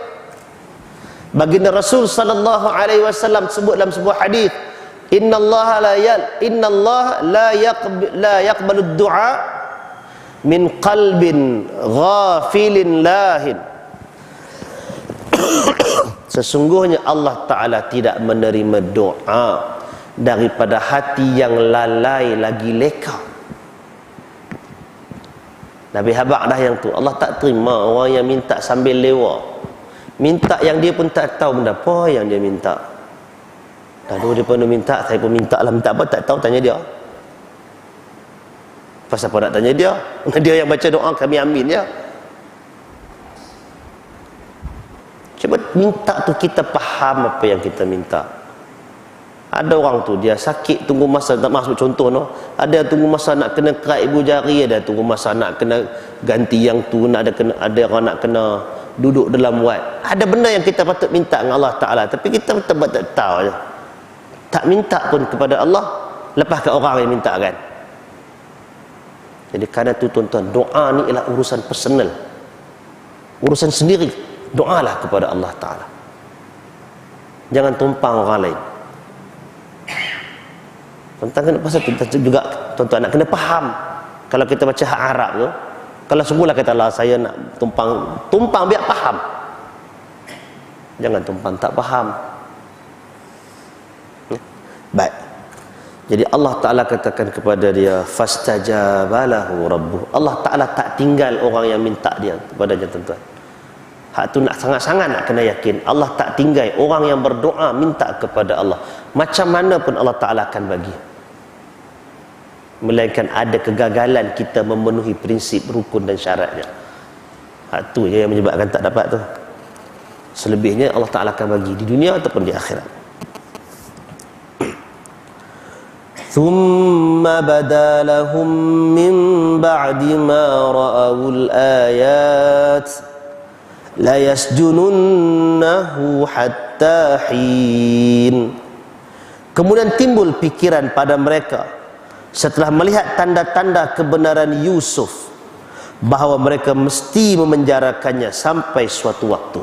Baginda Rasul sallallahu alaihi wasallam sebut dalam sebuah hadis, Inna Allah la yaqbalu du'a min qalbin ghafilin lahin. Sesungguhnya Allah Ta'ala tidak menerima doa daripada hati yang lalai lagi leka. Nabi habaq dah yang tu. Allah tak terima orang yang minta sambil lewa, minta yang dia pun tak tahu benda apa yang dia minta. Lalu dia pun minta, saya pun minta lah, minta apa tak tahu, tanya dia. Pasal apa nak tanya dia? Dia yang baca doa, kami amin ya. Cuba minta tu kita faham apa yang kita minta. Ada orang tu dia sakit tunggu masa nak masuk, contoh no, ada tunggu masa nak kena kerat ibu jari, ada tunggu masa nak kena ganti yang tu, ada orang nak kena duduk dalam wad. Ada benda yang kita patut minta dengan Allah Ta'ala, tapi kita tak tahu je. Tak minta pun kepada Allah, lepaskan orang yang minta kan. Jadi kerana tu tuan-tuan, doa ni ialah urusan personal, urusan sendiri. Doalah kepada Allah Ta'ala, jangan tumpang orang lain. Tuan-tuan kena pasal tu juga, tuan-tuan nak kena faham. Kalau kita baca hak Arab tu, kalau semula kata Allah saya nak tumpang biar faham. Jangan tumpang tak faham. Baik. Jadi Allah Ta'ala katakan kepada dia, fastajabalahu rabbuh. Allah Ta'ala tak tinggal orang yang minta dia kepadanya, tuan-tuan. Hak tu nak sangat-sangat nak kena yakin. Allah tak tinggal orang yang berdoa minta kepada Allah. Macam mana pun Allah Ta'ala akan bagi. Melainkan ada kegagalan kita memenuhi prinsip rukun dan syaratnya. Hak tu je yang menyebabkan tak dapat tu. Selebihnya Allah Ta'ala akan bagi di dunia ataupun di akhirat. ثُمَّ بَدَا لَهُم مِّن بَعْدِ مَا رَأَوُا الْآيَاتِ لَيَسْجُنُنَّهُ حَتَّى حِينٍ. Kemudian timbul pikiran pada mereka setelah melihat tanda-tanda kebenaran Yusuf, bahawa mereka mesti memenjarakannya sampai suatu waktu.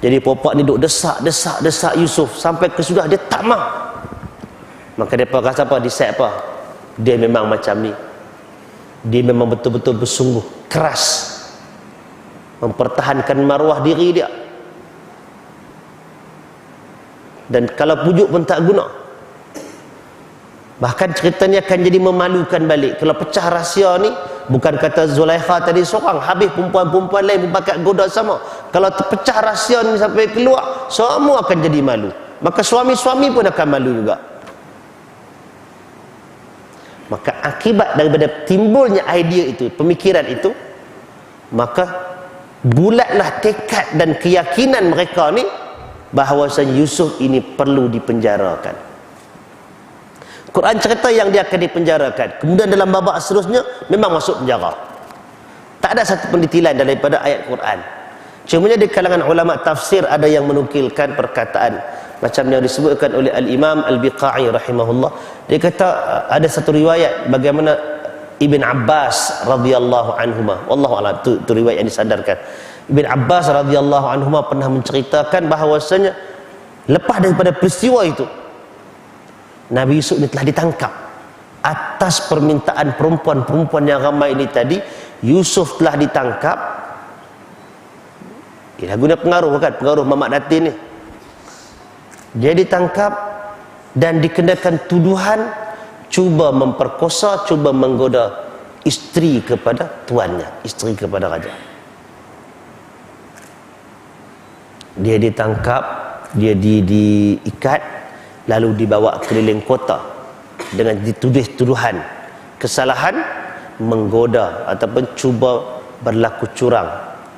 Jadi puak ni duk desak Yusuf sampai kesudah dia tak mau. Maka dia rasa apa? Decide apa? Dia memang macam ni. Dia memang betul-betul bersungguh keras mempertahankan maruah diri dia. Dan kalau pujuk pun tak guna. Bahkan ceritanya akan jadi memalukan balik. Kalau pecah rahsia ni, bukan kata Zulaikha tadi seorang, habis perempuan-perempuan lain pun pakat goda sama. Kalau terpecah rahsia ni sampai keluar, semua akan jadi malu. Maka suami-suami pun akan malu juga. Maka akibat daripada timbulnya idea itu, pemikiran itu, maka bulatlah tekad dan keyakinan mereka ni bahawasanya Yusuf ini perlu dipenjarakan. Quran cerita yang dia akan dipenjarakan, kemudian dalam babak seterusnya memang masuk penjara. Tak ada satu pendetilan daripada ayat Quran. Cumanya di kalangan ulama tafsir ada yang menukilkan perkataan macam yang disebutkan oleh Al-Imam Al-Biqai rahimahullah. Dia kata ada satu riwayat bagaimana Ibn Abbas radhiyallahu anhuma, wallahu a'lam, tu riwayat yang disandarkan. Ibn Abbas radhiyallahu anhuma pernah menceritakan bahawasanya lepas daripada peristiwa itu, Nabi Yusuf ini telah ditangkap atas permintaan perempuan-perempuan yang ramai ini tadi. Yusuf telah ditangkap. Dia guna pengaruh, kan, pengaruh Mamat Datin ni. Dia ditangkap dan dikenakan tuduhan cuba memperkosa, cuba menggoda isteri kepada tuannya, isteri kepada raja. Dia ditangkap, dia diikat, lalu dibawa keliling kota dengan dituduh tuduhan kesalahan menggoda ataupun cuba berlaku curang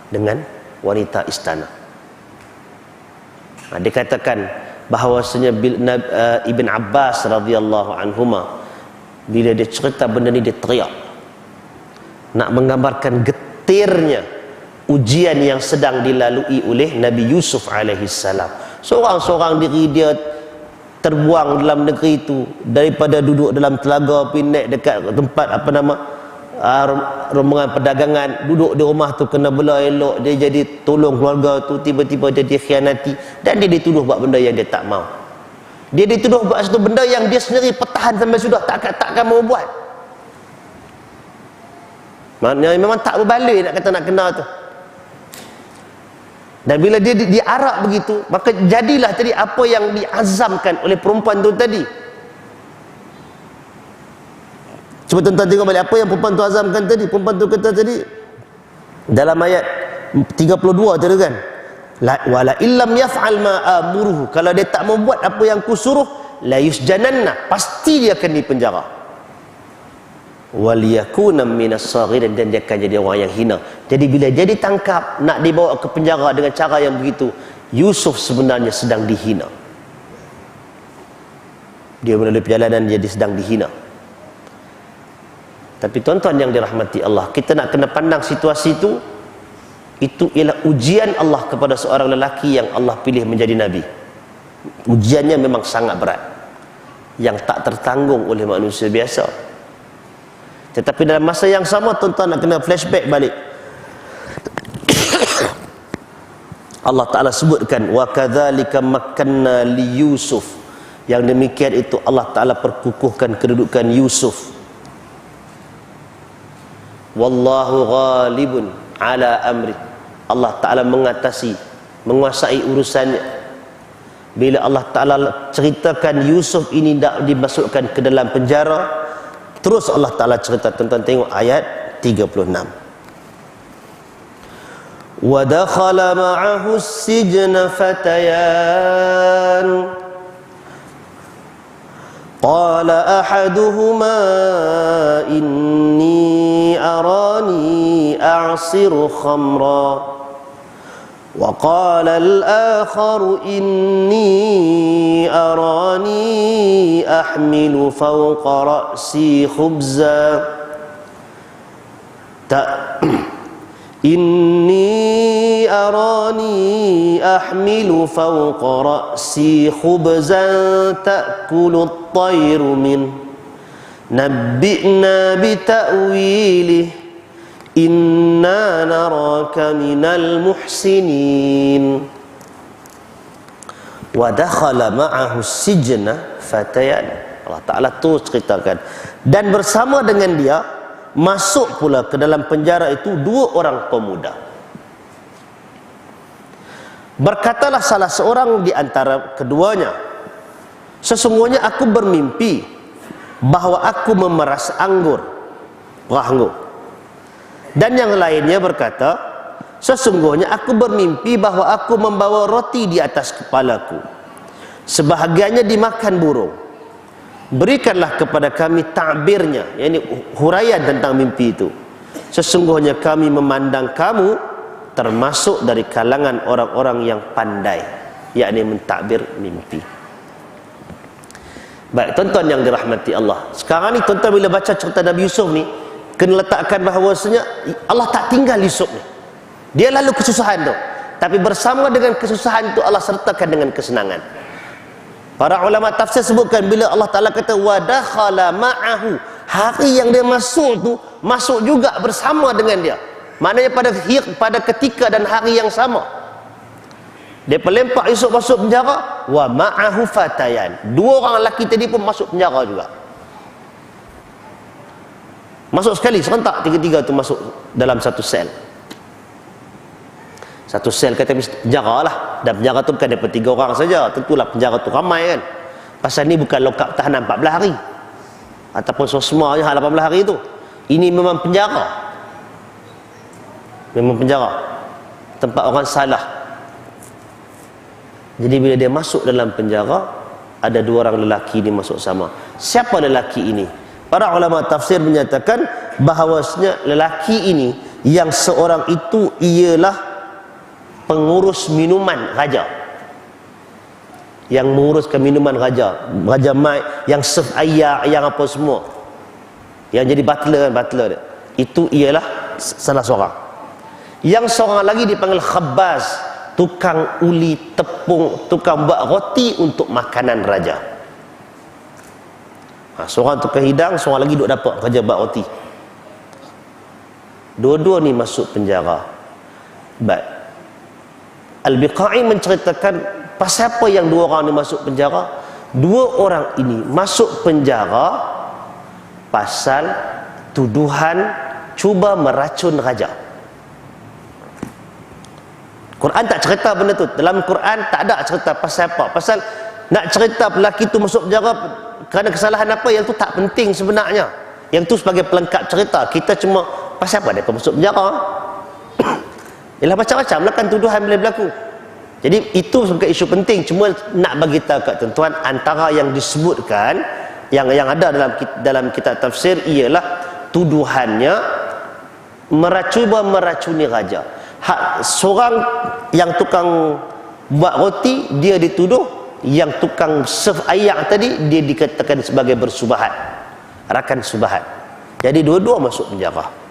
dengan wanita istana. Dikatakan bahawasanya Ibn Abbas radhiyallahu anhuma bila dia cerita benda ni, dia teriak nak menggambarkan getirnya ujian yang sedang dilalui oleh Nabi Yusuf alaihi salam. Seorang-seorang diri dia terbuang dalam negeri itu, daripada duduk dalam telaga pergi naik dekat tempat apa nama rombongan perdagangan, duduk di rumah tu kena bela elok, dia jadi tolong keluarga tu, tiba-tiba dia dikhianati dan dia dituduh buat benda yang dia tak mau. Dia dituduh buat satu benda yang dia sendiri pertahan sampai sudah takkan mau buat. Maknanya memang tak berbalik nak kata nak kena tu. Dan bila dia diarak begitu, maka jadilah tadi apa yang diazamkan oleh perempuan tu tadi. Cuba tuan-tuan tengok balik apa yang perempuan tu azamkan tadi. Perempuan tu kata tadi dalam ayat 32 tadi kan, wala illam yaf'al ma amuruhu, kalau dia tak mau buat apa yang ku suruh, la yusjananna, pasti dia akan dipenjara, wal yakuna minas saghirin, dan dia akan jadi orang yang hina. Jadi bila dia ditangkap nak dibawa ke penjara dengan cara yang begitu, Yusuf sebenarnya sedang dihina. Dia melalui perjalanan dia sedang dihina. Tapi tuan-tuan yang dirahmati Allah, kita nak kena pandang situasi itu ialah ujian Allah kepada seorang lelaki yang Allah pilih menjadi Nabi. Ujiannya memang sangat berat, yang tak tertanggung oleh manusia biasa. Tetapi dalam masa yang sama, tuan-tuan nak kena flashback balik. Allah Ta'ala sebutkan, wa kadzalika makkanna li Yusuf, yang demikian itu Allah Ta'ala perkukuhkan kedudukan Yusuf. Wallahu ghalibun ala amri, Allah Ta'ala menguasai urusannya. Bila Allah Ta'ala ceritakan Yusuf ini tak dimasukkan ke dalam penjara, terus Allah Ta'ala cerita, tuan-tuan tengok ayat 36. Wa dakhala ma'ahu as-sijna fatayan qala ahaduhuma inni arani a'siru khamra wa qala al-akharu inni arani ahmilu fawqa ra'si khubza inni arani ahmilu fawqa ra'si khubzan ta'kulu at-tayru min nabbi'na bita'wilih inna naraka minal muhsinin. Wa dakhala ma'ahu sijna fatayan, Allah Ta'ala tu ceritakan, dan bersama dengan dia masuk pula ke dalam penjara itu dua orang pemuda. Berkatalah salah seorang di antara keduanya, sesungguhnya aku bermimpi bahawa aku memeras anggur. Dan yang lainnya berkata, sesungguhnya aku bermimpi bahawa aku membawa roti di atas kepalaku, sebahagiannya dimakan burung. Berikanlah kepada kami takbirnya, yakni huraian tentang mimpi itu. Sesungguhnya kami memandang kamu termasuk dari kalangan orang-orang yang pandai, yakni mentakbir mimpi. Baik, tuan-tuan yang dirahmati Allah, sekarang ni tuan-tuan bila baca cerita Nabi Yusuf ni, kena letakkan bahawasanya Allah tak tinggal Yusuf ni. Dia lalu kesusahan tu, tapi bersama dengan kesusahan itu Allah sertakan dengan kesenangan. Para ulama tafsir sebutkan bila Allah Ta'ala kata wa dakhala ma'ahu, hari yang dia masuk tu masuk juga bersama dengan dia. Maknanya pada ketika dan hari yang sama. Dia pelempak Yusuf masuk penjara, wa ma'ahu fatayan. Dua orang lelaki tadi pun masuk penjara juga. Masuk sekali serentak, tiga-tiga tu masuk dalam satu sel. Satu sel kata penjara lah. Dan penjara tu bukan daripada 3 orang saja. Tentulah penjara tu ramai kan. Pasal ni bukan lokap tahanan 14 hari. Ataupun sosma je 18 hari tu. Ini memang penjara. Memang penjara. Tempat orang salah. Jadi bila dia masuk dalam penjara, ada 2 orang lelaki ni masuk sama. Siapa lelaki ini? Para ulama tafsir menyatakan bahawasanya lelaki ini yang seorang itu ialah pengurus minuman raja, yang menguruskan minuman raja mai, yang serve air, yang apa semua, yang jadi butler dia. Itu ialah salah seorang. Yang seorang lagi dipanggil khabbaz, tukang uli tepung, tukang buat roti untuk makanan raja. Seorang tukang hidang, seorang lagi duk dapat kerja buat roti. Dua-dua ni masuk penjara. Baik, Al-Biqai menceritakan pasal apa yang 2 orang ni masuk penjara. 2 orang ini masuk penjara pasal tuduhan cuba meracun raja. Quran tak cerita benda tu. Dalam Quran tak ada cerita pasal apa. Pasal nak cerita lelaki tu masuk penjara kerana kesalahan apa, yang tu tak penting sebenarnya. Yang tu sebagai pelengkap cerita. Kita cuma pasal apa dia masuk penjara. Ialah macam-macam lah kan tuduhan boleh berlaku. Jadi itu sebagai isu penting. Cuma nak bagi tahu kat tuan-tuan, antara yang disebutkan yang ada dalam kitab tafsir ialah tuduhannya cuba meracuni raja. Seorang yang tukang buat roti dia dituduh, yang tukang serve air tadi dia dikatakan sebagai bersubahat, rakan subahat. Jadi dua-dua masuk penjara.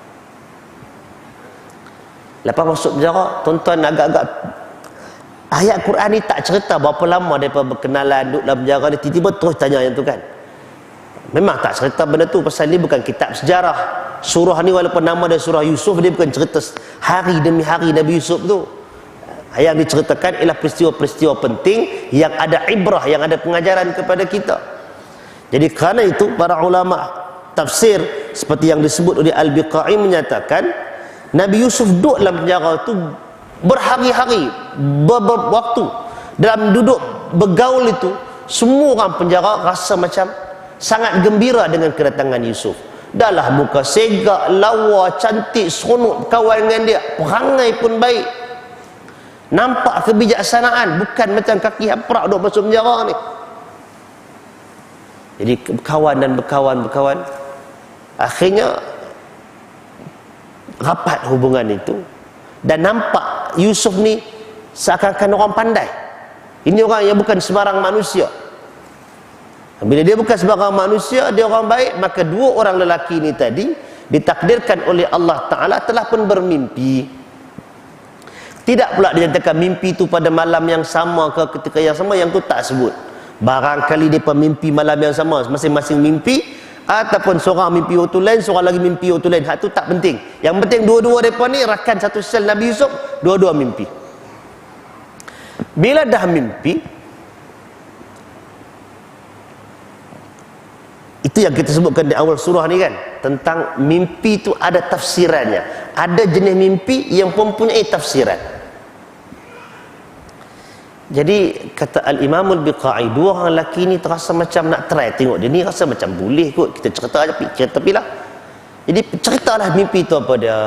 Lepas masuk penjara, tuan-tuan agak-agak ayat Quran ni tak cerita berapa lama daripada berkenalan duduk dalam penjara ni, tiba-tiba terus tanya yang tu kan. Memang tak cerita benda tu, pasal ni bukan kitab sejarah. Surah ni walaupun nama dia surah Yusuf, dia bukan cerita hari demi hari Nabi Yusuf tu. Yang diceritakan ialah peristiwa-peristiwa penting yang ada ibrah, yang ada pengajaran kepada kita. Jadi kerana itu para ulama tafsir seperti yang disebut oleh Al-Biqai menyatakan Nabi Yusuf duduk dalam penjara tu berhari-hari, waktu dalam duduk bergaul itu, semua orang penjara rasa macam sangat gembira dengan kedatangan Yusuf. Dahlah muka segak, lawa, cantik, seronok kawan dengan dia, perangai pun baik, nampak kebijaksanaan, bukan macam kaki haprak duduk masuk penjara ni. Jadi berkawan dan berkawan, akhirnya rapat hubungan itu, dan nampak Yusuf ni seakan-akan orang pandai. Ini orang yang bukan sembarang manusia. Bila dia bukan sembarang manusia, dia orang baik, maka 2 orang lelaki ini tadi ditakdirkan oleh Allah Ta'ala telah pun bermimpi. Tidak pula dinyatakan mimpi itu pada malam yang sama ke ketika yang sama, yang tu tak sebut. Barangkali dia pemimpi malam yang sama, masing-masing mimpi, ataupun seorang mimpi waktu lain, seorang lagi mimpi waktu lain. Hak tu tak penting. Yang penting dua-dua mereka ni rakan satu sel Nabi Yusuf, dua-dua mimpi. Bila dah mimpi, itu yang kita sebutkan di awal surah ni kan, tentang mimpi itu ada tafsirannya. Ada jenis mimpi yang mempunyai tafsiran. Jadi kata Al-Imam Al-Biqai, 2 orang lelaki ni terasa macam nak try tengok dia ni, rasa macam boleh kot kita cerita aja, cerita pilah. Jadi ceritalah mimpi itu apa dia.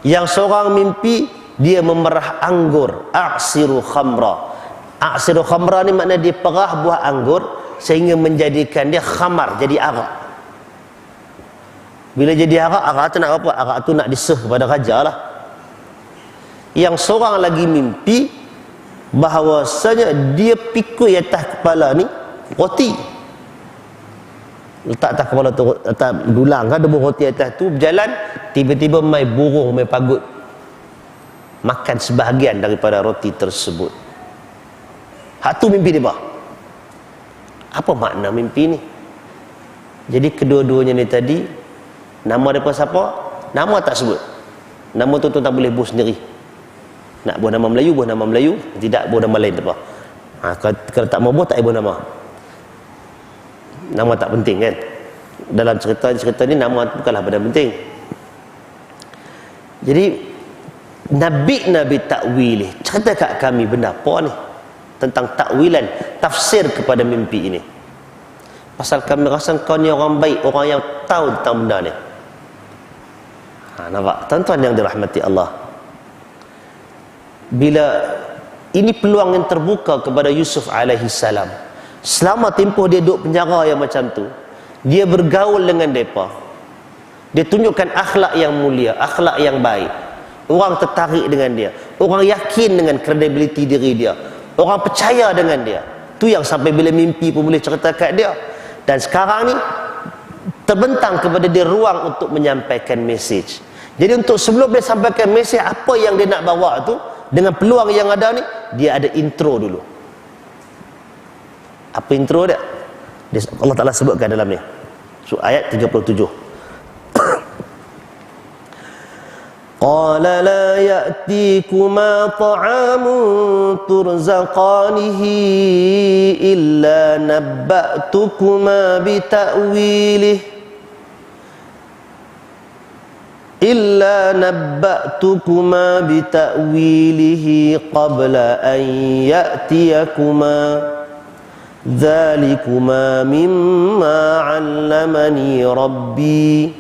Yang seorang mimpi dia memerah anggur, a'siru khamra. A'siru khamra ni makna dia perah buah anggur sehingga menjadikan dia khamar, jadi arak. Bila jadi arak tu nak apa? Arak tu nak diseh kepada raja lah. Yang seorang lagi mimpi bahawasanya dia pikul atas kepala ni roti, letak atas kepala tu, atas dulang kan, ada roti atas tu, berjalan, tiba-tiba mai burung, mai pagut makan sebahagian daripada roti tersebut. Hak tu mimpi dia bah. Apa makna mimpi ni? Jadi kedua-duanya ni tadi, nama daripada siapa? Nama tak sebut. Nama tu tak boleh buat sendiri. Nak buat nama Melayu, buat nama Melayu. Tidak buat nama lain tak apa. Kalau tak mau buat, tak buat nama. Nama tak penting kan. Dalam cerita ni nama bukanlah benda penting. Jadi Nabi takwil, cerita kat kami benda apa ni tentang takwilan, tafsir kepada mimpi ini. Pasal kami rasa kau ni orang baik, orang yang tahu tentang benda ni. Nampak tuan-tuan yang dirahmati Allah, bila ini peluang yang terbuka kepada Yusuf alaihi salam. Selama tempoh dia duduk penjara yang macam tu, dia bergaul dengan mereka, dia tunjukkan akhlak yang mulia, akhlak yang baik. Orang tertarik dengan dia, orang yakin dengan kredibiliti diri dia, orang percaya dengan dia. Tu yang sampai bila mimpi pun boleh cerita kat dia. Dan sekarang ni terbentang kepada dia ruang untuk menyampaikan mesej. Jadi untuk sebelum dia sampaikan mesej apa yang dia nak bawa tu, dengan peluang yang ada ni, dia ada intro dulu. Apa intro dia? Allah Ta'ala sebutkan dalam ni, ayat 37. Qala la ya'tikuma ta'amun turzaqanihi illa nabba'tukuma bita'wilih qabla an ya'tiyakuma dhalikuma mimma 'allamani rabbi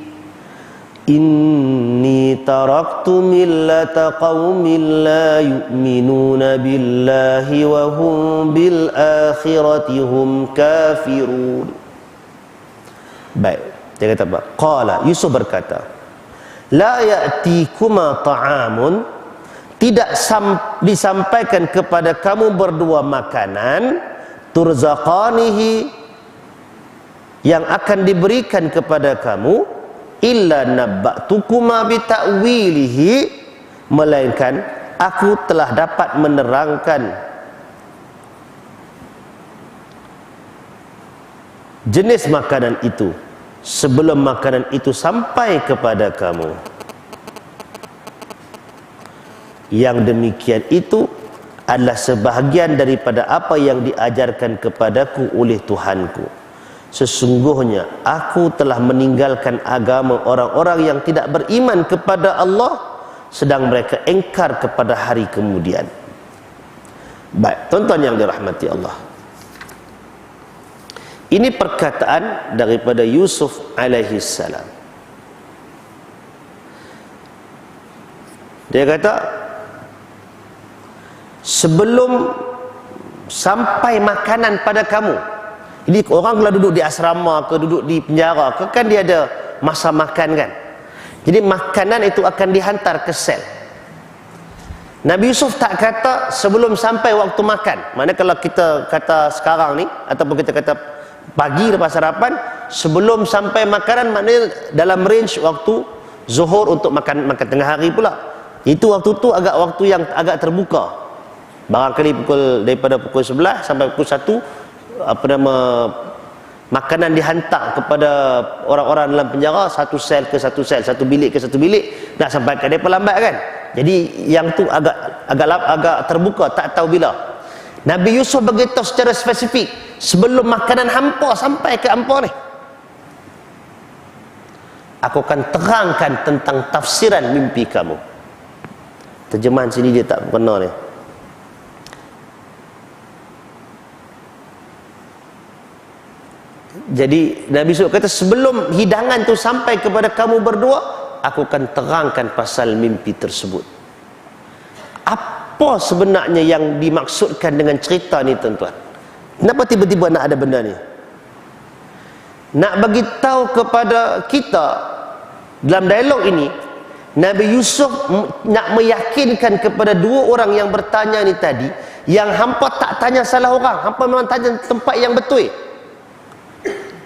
inni taraktu millata qaumin la yu'minuna billahi wa hum bil akhirati hum kafirun. Baik, dia kata apa? Qala, Yusuf berkata, la ya'tikuma ta'amun, tidak disampaikan kepada kamu berdua makanan, turzaqanihi, yang akan diberikan kepada kamu, illa nabba'tukuma bita'wilihi, melainkan aku telah dapat menerangkan jenis makanan itu sebelum makanan itu sampai kepada kamu. Yang demikian itu adalah sebahagian daripada apa yang diajarkan kepadaku oleh Tuhanku. Sesungguhnya aku telah meninggalkan agama orang-orang yang tidak beriman kepada Allah, sedang mereka engkar kepada hari kemudian. Baik, tuan-tuan yang dirahmati Allah, ini perkataan daripada Yusuf alaihi salam. Dia kata, sebelum sampai makanan pada kamu. Jadi orang kalau duduk di asrama ke duduk di penjara ke, kan dia ada masa makan kan. Jadi makanan itu akan dihantar ke sel. Nabi Yusuf tak kata sebelum sampai waktu makan. Mana kalau kita kata sekarang ni, ataupun kita kata pagi lepas sarapan, sebelum sampai makanan, maknanya dalam range waktu zuhur untuk makan tengah hari pula. Itu waktu tu agak waktu yang agak terbuka. Barangkali daripada pukul 11 sampai pukul 1, makanan dihantar kepada orang-orang dalam penjara, satu sel ke satu sel, satu bilik ke satu bilik, nak sampai ke mereka lambat kan. Jadi yang tu agak terbuka, tak tahu bila. Nabi Yusuf beritahu secara spesifik, sebelum makanan hampa sampai ke hampa ni, aku akan terangkan tentang tafsiran mimpi kamu. Terjemahan sini dia tak kena ni. Jadi Nabi Yusuf kata, sebelum hidangan tu sampai kepada kamu berdua, aku akan terangkan pasal mimpi tersebut. Apa sebenarnya yang dimaksudkan dengan cerita ni tuan-tuan? Kenapa tiba-tiba nak ada benda ni? Nak bagi tahu kepada kita dalam dialog ini, Nabi Yusuf nak meyakinkan kepada dua orang yang bertanya ni tadi, yang hampa tak tanya salah orang, hampa memang tanya tempat yang betul.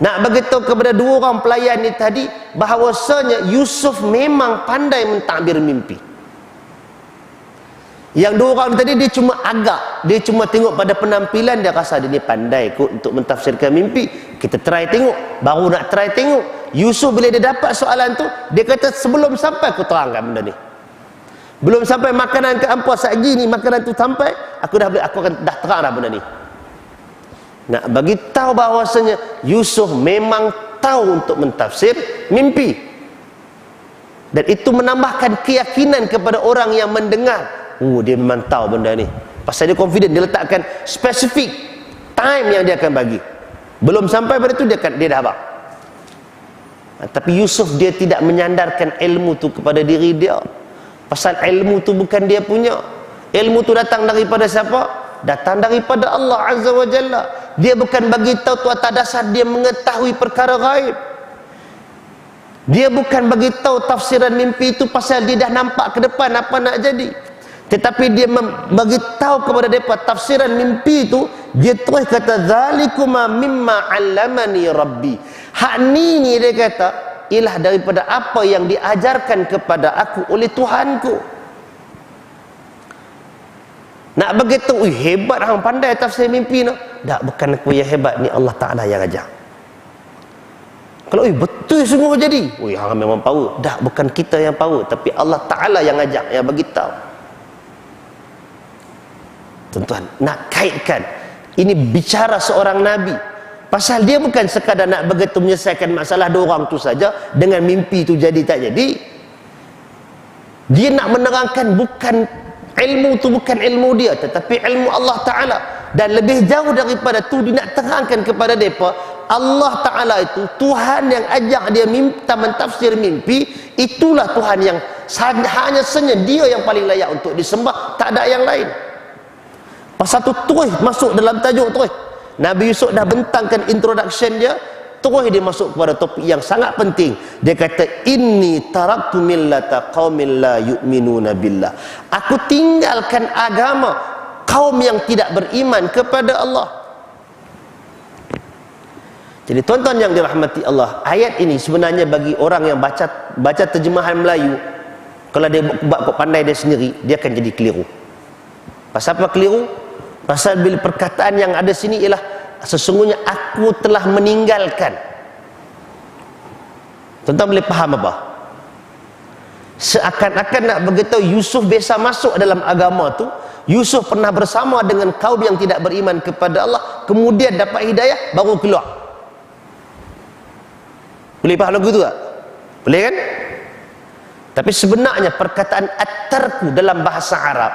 Nak beritahu kepada dua orang pelayan ni tadi bahawasanya Yusuf memang pandai mentadbir mimpi. Yang dua orang tadi dia cuma agak, dia cuma tengok pada penampilan, dia rasa dia ni pandai kot untuk mentafsirkan mimpi. Kita try tengok, baru nak try tengok. Yusuf bila dia dapat soalan tu, dia kata sebelum sampai aku terangkan benda ni. Belum sampai makanan ke hampa satgi ni, makanan tu sampai, aku akan dah terang dah benda ni. Nak bagi tahu bahawasanya Yusuf memang tahu untuk mentafsir mimpi. Dan itu menambahkan keyakinan kepada orang yang mendengar. Dia memang tahu benda ni. Pasal dia confident, dia letakkan spesifik time yang dia akan bagi. Belum sampai pada tu dia dah abang. Tapi Yusuf dia tidak menyandarkan ilmu tu kepada diri dia. Pasal ilmu tu bukan dia punya. Ilmu tu datang daripada siapa? Datang daripada Allah Azza wa Jalla. Dia bukan bagi tahu tu atas dasar dia mengetahui perkara gaib. Dia bukan bagi tahu tafsiran mimpi itu pasal dia dah nampak ke depan apa nak jadi. Tetapi dia bagi tahu kepada mereka tafsiran mimpi itu, dia terus kata zalikuma mimma 'allamani rabbi. Hak ni dia kata ialah daripada apa yang diajarkan kepada aku oleh Tuhanku. Nak begitu, hebat hang pandai tafsir mimpi no. Tak, bukan aku yang hebat, ni Allah Taala yang ajar. Kalau betul sungguh jadi, hang memang power. Tak, bukan kita yang power, tapi Allah Taala yang ajar, yang bagi tahu. Tuan-tuan, nak kaitkan ini bicara seorang nabi. Pasal dia bukan sekadar nak begitu menyelesaikan masalah dua orang tu saja dengan mimpi tu jadi tak jadi. Dia nak menerangkan bukan ilmu tu bukan ilmu dia, tetapi ilmu Allah Ta'ala. Dan lebih jauh daripada tu, dia nak terangkan kepada mereka Allah Ta'ala itu Tuhan yang ajak dia minta mentafsir mimpi. Itulah Tuhan yang hanya saja dia yang paling layak untuk disembah, tak ada yang lain. Pasal tu terus masuk dalam tajuk terus. Nabi Yusuf dah bentangkan introduction dia, terus dia masuk kepada topik yang sangat penting. Dia kata inni taraktu millata qaumin la yu'minuna billah. Aku tinggalkan agama kaum yang tidak beriman kepada Allah. Jadi tuan-tuan yang dirahmati Allah, ayat ini sebenarnya bagi orang yang baca terjemahan Melayu, kalau dia buat pandai dia sendiri, dia akan jadi keliru. Pasal apa keliru? Pasal bila perkataan yang ada sini ialah sesungguhnya aku telah meninggalkan. Tuan-tuan boleh faham apa? Seakan-akan nak beritahu Yusuf biasa masuk dalam agama tu. Yusuf pernah bersama dengan kaum yang tidak beriman kepada Allah, kemudian dapat hidayah baru keluar. Boleh faham lagu tu tak? Boleh kan? Tapi sebenarnya perkataan at-tarku dalam bahasa Arab,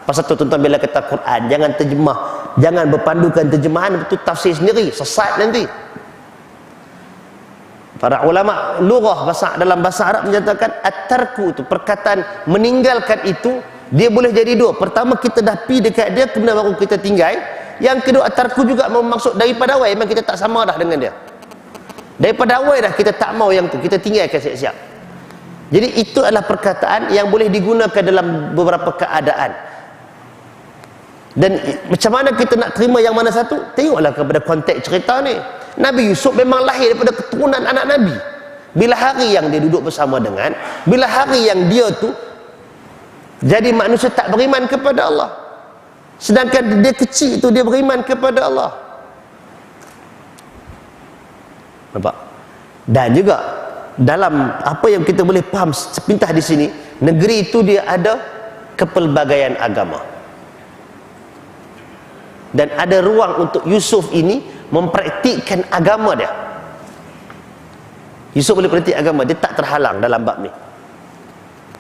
pasal tu tuan-tuan bila kata Quran jangan terjemah, jangan berpandukan terjemahan, betul tafsir sendiri, sesat nanti. Para ulama lughah dalam bahasa Arab menyatakan at-tarku itu perkataan meninggalkan itu dia boleh jadi dua. Pertama, kita dah pi dekat dia kemudian baru kita tinggal. Yang kedua, at-tarku juga bermaksud daripada awal memang kita tak sama dah dengan dia. Daripada awal dah kita tak mau yang tu, kita tinggalkan siap-siap. Jadi itu adalah perkataan yang boleh digunakan dalam beberapa keadaan. Dan macam mana kita nak terima yang mana satu? Tengoklah kepada konteks cerita ni. Nabi Yusuf memang lahir daripada keturunan anak Nabi. Bila hari yang dia duduk bersama dengan, bila hari yang dia tu jadi manusia tak beriman kepada Allah, sedangkan dia kecil tu dia beriman kepada Allah. Nampak? Dan juga dalam apa yang kita boleh faham sepintas di sini, negeri itu dia ada kepelbagaian agama. Dan ada ruang untuk Yusuf ini mempraktikkan agama dia. Yusuf boleh praktik agama, dia tak terhalang dalam bab ni.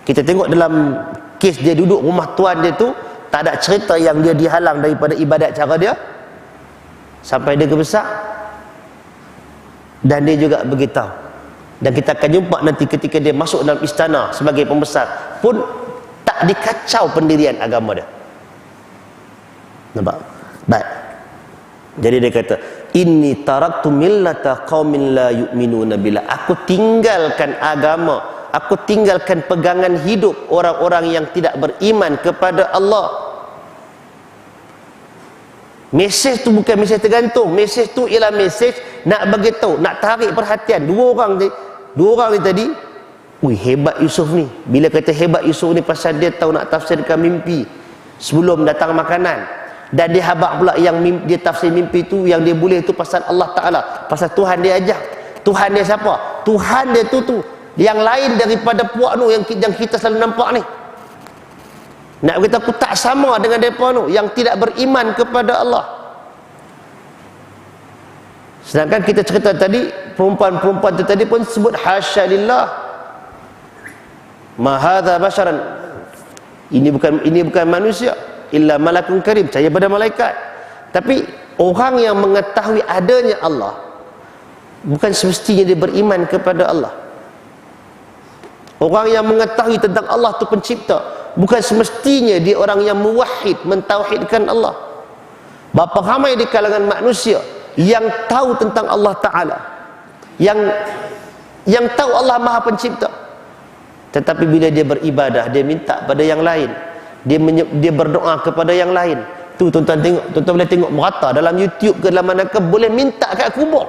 Kita tengok dalam kes dia duduk rumah tuan dia tu, tak ada cerita yang dia dihalang daripada ibadat cara dia sampai dia besar. Dan dia juga beritahu, dan kita akan jumpa nanti ketika dia masuk dalam istana sebagai pembesar pun tak dikacau pendirian agama dia. Nampak? Baik. Jadi dia kata inni taraktu millata qaumin la yu'minuna billah. Aku tinggalkan agama, aku tinggalkan pegangan hidup orang-orang yang tidak beriman kepada Allah. Mesej tu bukan mesej tergantung, mesej tu ialah mesej nak bagi tahu, nak tarik perhatian. Dua orang ni tadi, hebat Yusuf ni. Bila kata hebat Yusuf ni pasal dia tahu nak tafsirkan mimpi. sebelum datang makanan. Dan dia habaq pula yang dia tafsir mimpi tu, yang dia boleh tu pasal Allah Ta'ala, pasal Tuhan dia ajak. Tuhan dia siapa? Tuhan dia tu yang lain daripada puak nu yang kita selalu nampak ni. Nak kata aku tak sama dengan mereka tu yang tidak beriman kepada Allah. Sedangkan kita cerita tadi, perempuan-perempuan tu tadi pun sebut hasya lillah, ma hadza basharan, ini bukan manusia, illa malakun karim, percaya pada malaikat. Tapi orang yang mengetahui adanya Allah bukan semestinya dia beriman kepada Allah. Orang yang mengetahui tentang Allah tu pencipta bukan semestinya dia orang yang muwahhid, mentauhidkan Allah. Berapa ramai di kalangan manusia yang tahu tentang Allah Ta'ala, yang tahu Allah Maha Pencipta, tetapi bila dia beribadah, dia minta pada yang lain, dia berdoa kepada yang lain. Tu tuan-tuan tengok, tuan-tuan boleh tengok merata dalam YouTube ke dalam mana ke, boleh minta kat kubur,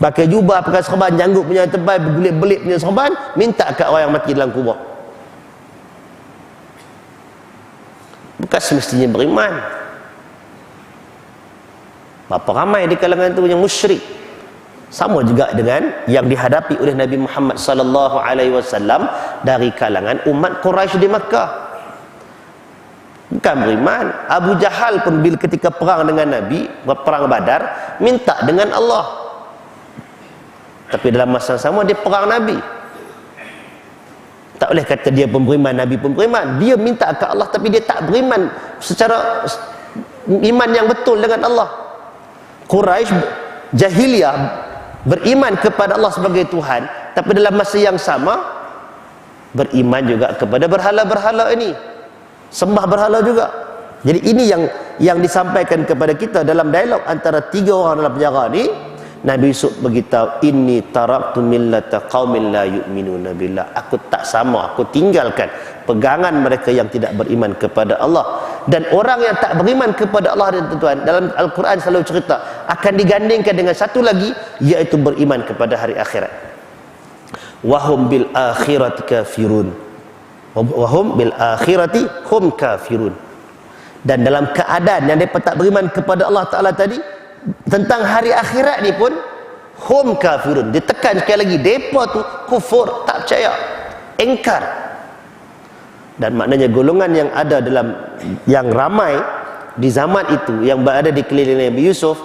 pakai jubah, pakai serban, janggut punya tebal, berbelit-belit punya serban, minta kat orang yang mati dalam kubur. Bukan semestinya beriman. Berapa ramai di kalangan itu yang musyrik. Sama juga dengan yang dihadapi oleh Nabi Muhammad sallallahu alaihi wasallam dari kalangan umat Quraisy di Makkah. Bukan beriman. Abu Jahal pun bila ketika perang dengan Nabi, perang Badar, minta dengan Allah. Tapi dalam masa yang sama dia perang Nabi. Tak boleh kata dia pun beriman, Nabi pun beriman. Dia minta ke Allah tapi dia tak beriman secara iman yang betul dengan Allah. Quraisy jahiliyah beriman kepada Allah sebagai Tuhan, tapi dalam masa yang sama beriman juga kepada berhala-berhala ini, sembah berhala juga. Jadi ini yang disampaikan kepada kita dalam dialog antara tiga orang dalam penjara ni. Nabi Yusuf beritahu, inni taraktu millata qaumin la yu'minuna billah. Aku tak sama, aku tinggalkan pegangan mereka yang tidak beriman kepada Allah. Dan orang yang tak beriman kepada Allah, dan tuan-tuan, dalam Al-Quran selalu cerita akan digandingkan dengan satu lagi, iaitu beriman kepada hari akhirat. Wahum bil akhirati kafirun. Wahum bil akhirati hum kafirun. Dan dalam keadaan yang mereka tak beriman kepada Allah Ta'ala tadi, tentang hari akhirat ni pun hum kafirun. Ditekan sekali lagi, mereka tu kufur, tak percaya, engkar. Dan maknanya golongan yang ada dalam, yang ramai di zaman itu yang berada di keliling Nabi Yusuf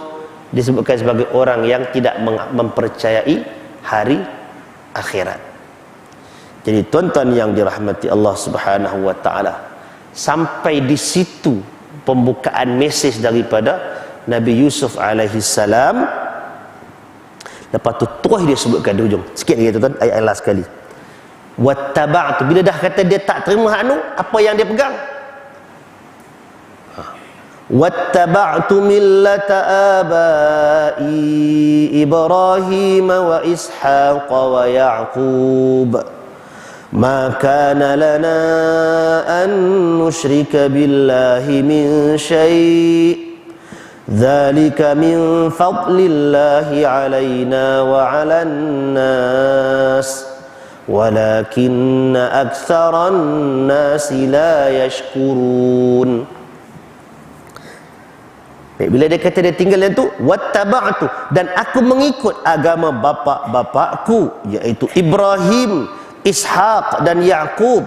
disebutkan sebagai orang yang tidak mempercayai hari akhirat. Jadi tuan-tuan yang dirahmati Allah Subhanahu wa taala, sampai di situ pembukaan mesej daripada Nabi Yusuf alaihi salam. Lepas tu terus dia sebutkan di hujung sikit lagi tuan-tuan, ayat last sekali, wattaba'tu. Bila dah kata dia tak terima hak nu, apa yang dia pegang? Wattaba'tu millata abai Ibrahim wa Ishaq wa Ya'qub ma kana lana an nusyrika billahi min syai' dzalika min fadlillahi alaina wa 'alan nas walakinna aktsaran nasi la yashkurun. Bila dia kata dia tinggal yang tu, wattaba'tu, dan aku mengikut agama bapa-bapakku, iaitu Ibrahim, Ishaq dan Ya'qub.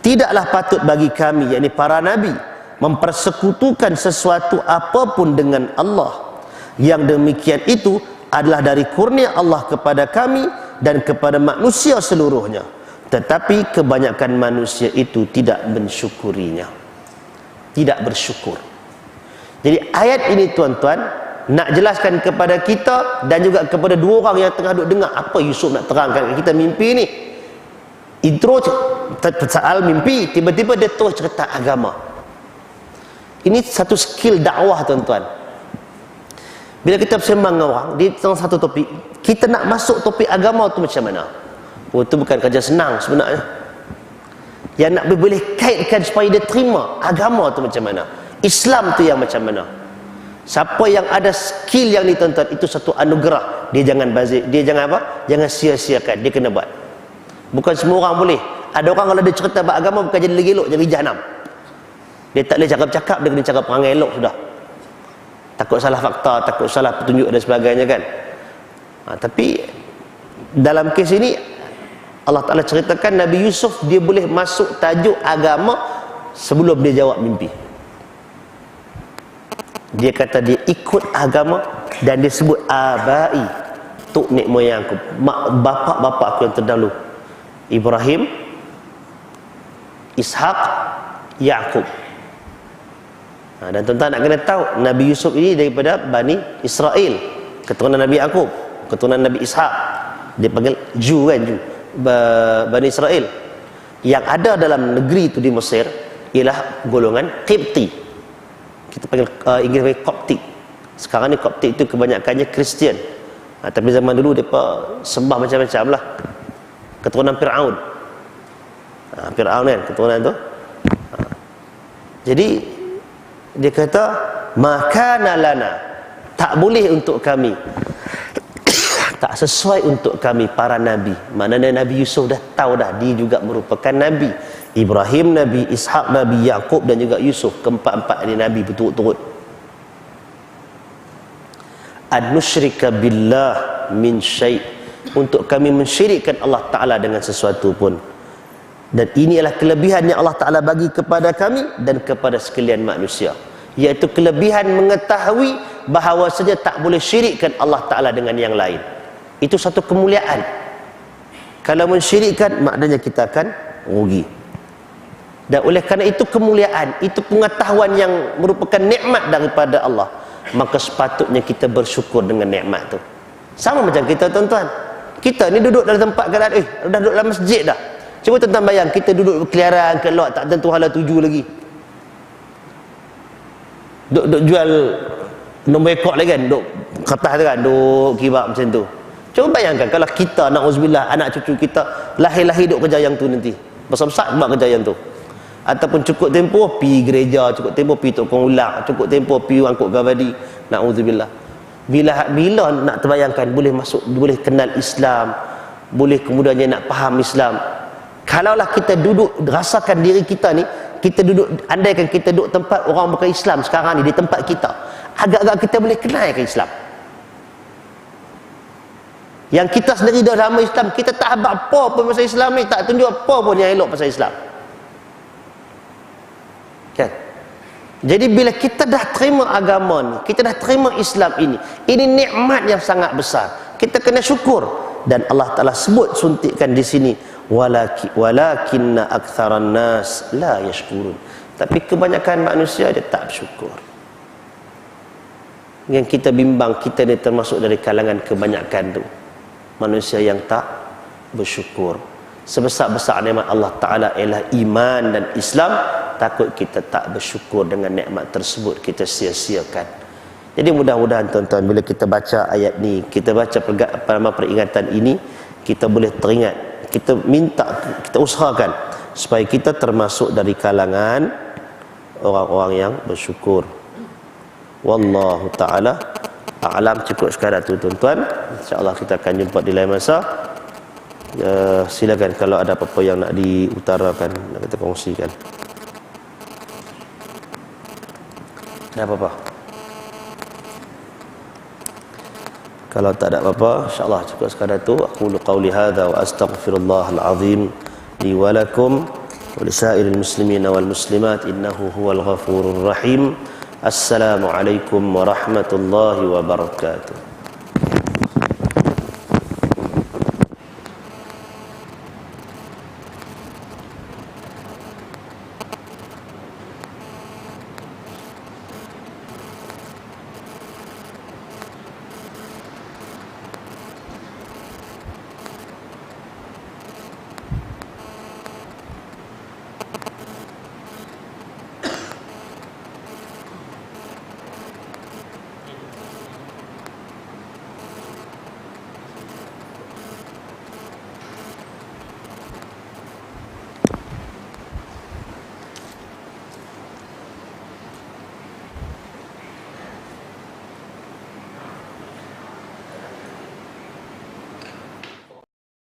Tidaklah patut bagi kami, yakni para nabi, mempersekutukan sesuatu apapun dengan Allah. Yang demikian itu adalah dari kurnia Allah kepada kami dan kepada manusia seluruhnya, tetapi kebanyakan manusia itu tidak mensyukurinya, tidak bersyukur. Jadi ayat ini tuan-tuan nak jelaskan kepada kita dan juga kepada dua orang yang tengah duduk dengar apa Yusuf nak terangkan kepada kita mimpi ni. Intro soal mimpi, tiba-tiba dia terus cerita agama. Ini satu skill dakwah tuan-tuan. Bila kita bersembang dengan orang di tentang satu topik, kita nak masuk topik agama tu macam mana? Oh, itu bukan kerja senang sebenarnya. Yang nak boleh kaitkan supaya dia terima agama tu macam mana, Islam tu yang macam mana. Siapa yang ada skill yang ni tuan-tuan, itu satu anugerah. Dia jangan bazir, dia jangan apa? Jangan sia-siakan, dia kena buat. Bukan semua orang boleh. ada orang kalau dia cerita bab agama bukan jadi elok, jadi jahanam. Dia tak boleh cakap-cakap, dia kena cakap perangai elok sudah. Takut salah fakta, takut salah petunjuk dan sebagainya kan. Tapi dalam kes ini Allah Ta'ala ceritakan Nabi Yusuf dia boleh masuk tajuk agama sebelum dia jawab mimpi. Dia kata dia ikut agama dan dia sebut abai, tok nek moyang aku, bapak-bapak aku yang terdahulu, Ibrahim, Ishak, Yaqub. Dan tuan-tuan nak kena tahu Nabi Yusuf ini daripada Bani Israel, keturunan Nabi Yaqub, keturunan Nabi Ishak. Dia panggil Ju kan, Ju, Bani Israel. Yang ada dalam negeri itu di Mesir ialah golongan Qibti. Kita panggil Inggeris panggil Koptik. Sekarang ni Koptik itu kebanyakannya Kristian. Tapi zaman dulu mereka sembah macam-macam lah. Keturunan Fir'aun. Fir'aun kan keturunan tu. Jadi dia kata makana lana, tak boleh untuk kami, tak sesuai untuk kami para nabi. Maknanya Nabi Yusuf dah tahu dah dia juga merupakan nabi. Ibrahim nabi, Ishak nabi, Yaqub dan juga Yusuf, keempat-empat ini nabi berturut-turut. An nusyrika billah min syai', untuk kami mensyirikkan Allah Ta'ala dengan sesuatu pun. Dan ini adalah kelebihan yang Allah Ta'ala bagi kepada kami dan kepada sekalian manusia, iaitu kelebihan mengetahui bahawa saja tak boleh syirikkan Allah Ta'ala dengan yang lain. Itu satu kemuliaan. Kalau mensyirikkan maknanya kita akan rugi. Dan oleh kerana itu kemuliaan, itu pengetahuan yang merupakan nikmat daripada Allah, maka sepatutnya kita bersyukur dengan nikmat tu. Sama macam kita tuan-tuan, kita ni duduk dalam tempat keadaan dah duduk dalam masjid dah. Cuba tuan-tuan bayang, kita duduk berkeliaran ke luar tak tentu hala tuju lagi, duk jual nombor ekor lagi kan, duk kertas tu kan, duk kibak macam tu. Cuba bayangkan kalau kita, na'udzubillah, anak cucu kita lahir-lahir duk kerja yang tu nanti, besar-besar buat kerja yang tu. Ataupun cukup tempoh pi gereja, cukup tempoh pi tokong ulang, cukup tempoh pi angkut gavadi, na'udzubillah. Bila nak terbayangkan boleh masuk, boleh kenal Islam, boleh kemudiannya nak faham Islam. Kalaulah kita duduk rasakan diri kita ni, kita duduk, andaikan kita duduk tempat orang bukan Islam sekarang ni, di tempat kita, agak-agak kita boleh kenal ke Islam. Yang kita sendiri dah lama Islam, kita tak habaq apa pun pasal Islam ni, tak tunjuk apa pun yang elok pasal Islam kan. Jadi bila kita dah terima agama ni, kita dah terima Islam ini nikmat yang sangat besar, kita kena syukur. Dan Allah Ta'ala sebut, suntikkan di sini, walakinna aktsaran nas la yashkurun, tapi kebanyakan manusia dia tak bersyukur. Yang kita bimbang, kita ni termasuk dari kalangan kebanyakan tu, manusia yang tak bersyukur. Sebesar-besar nikmat Allah Ta'ala ialah iman dan Islam, takut kita tak bersyukur dengan nikmat tersebut, kita sia-siakan. Jadi mudah-mudahan tuan-tuan, bila kita baca ayat ni, kita baca peringatan ini, kita boleh teringat, kita minta, kita usahakan supaya kita termasuk dari kalangan orang-orang yang bersyukur. Wallahu ta'ala a'lam. Cukup sekadar tu tuan-tuan, insya-Allah kita akan jumpa di lain masa. Silakan kalau ada apa-apa yang nak diutarakan, nak kita kongsikan. Ada apa-apa? Kalau tak ada apa-apa, insya-Allah cukup sekadar tu. Aqulu qawli hadza wa astaghfirullahal azim li wa lakum wa lisairil muslimina wal muslimat innahu huwal ghafurur rahim. Assalamualaikum warahmatullahi wabarakatuh.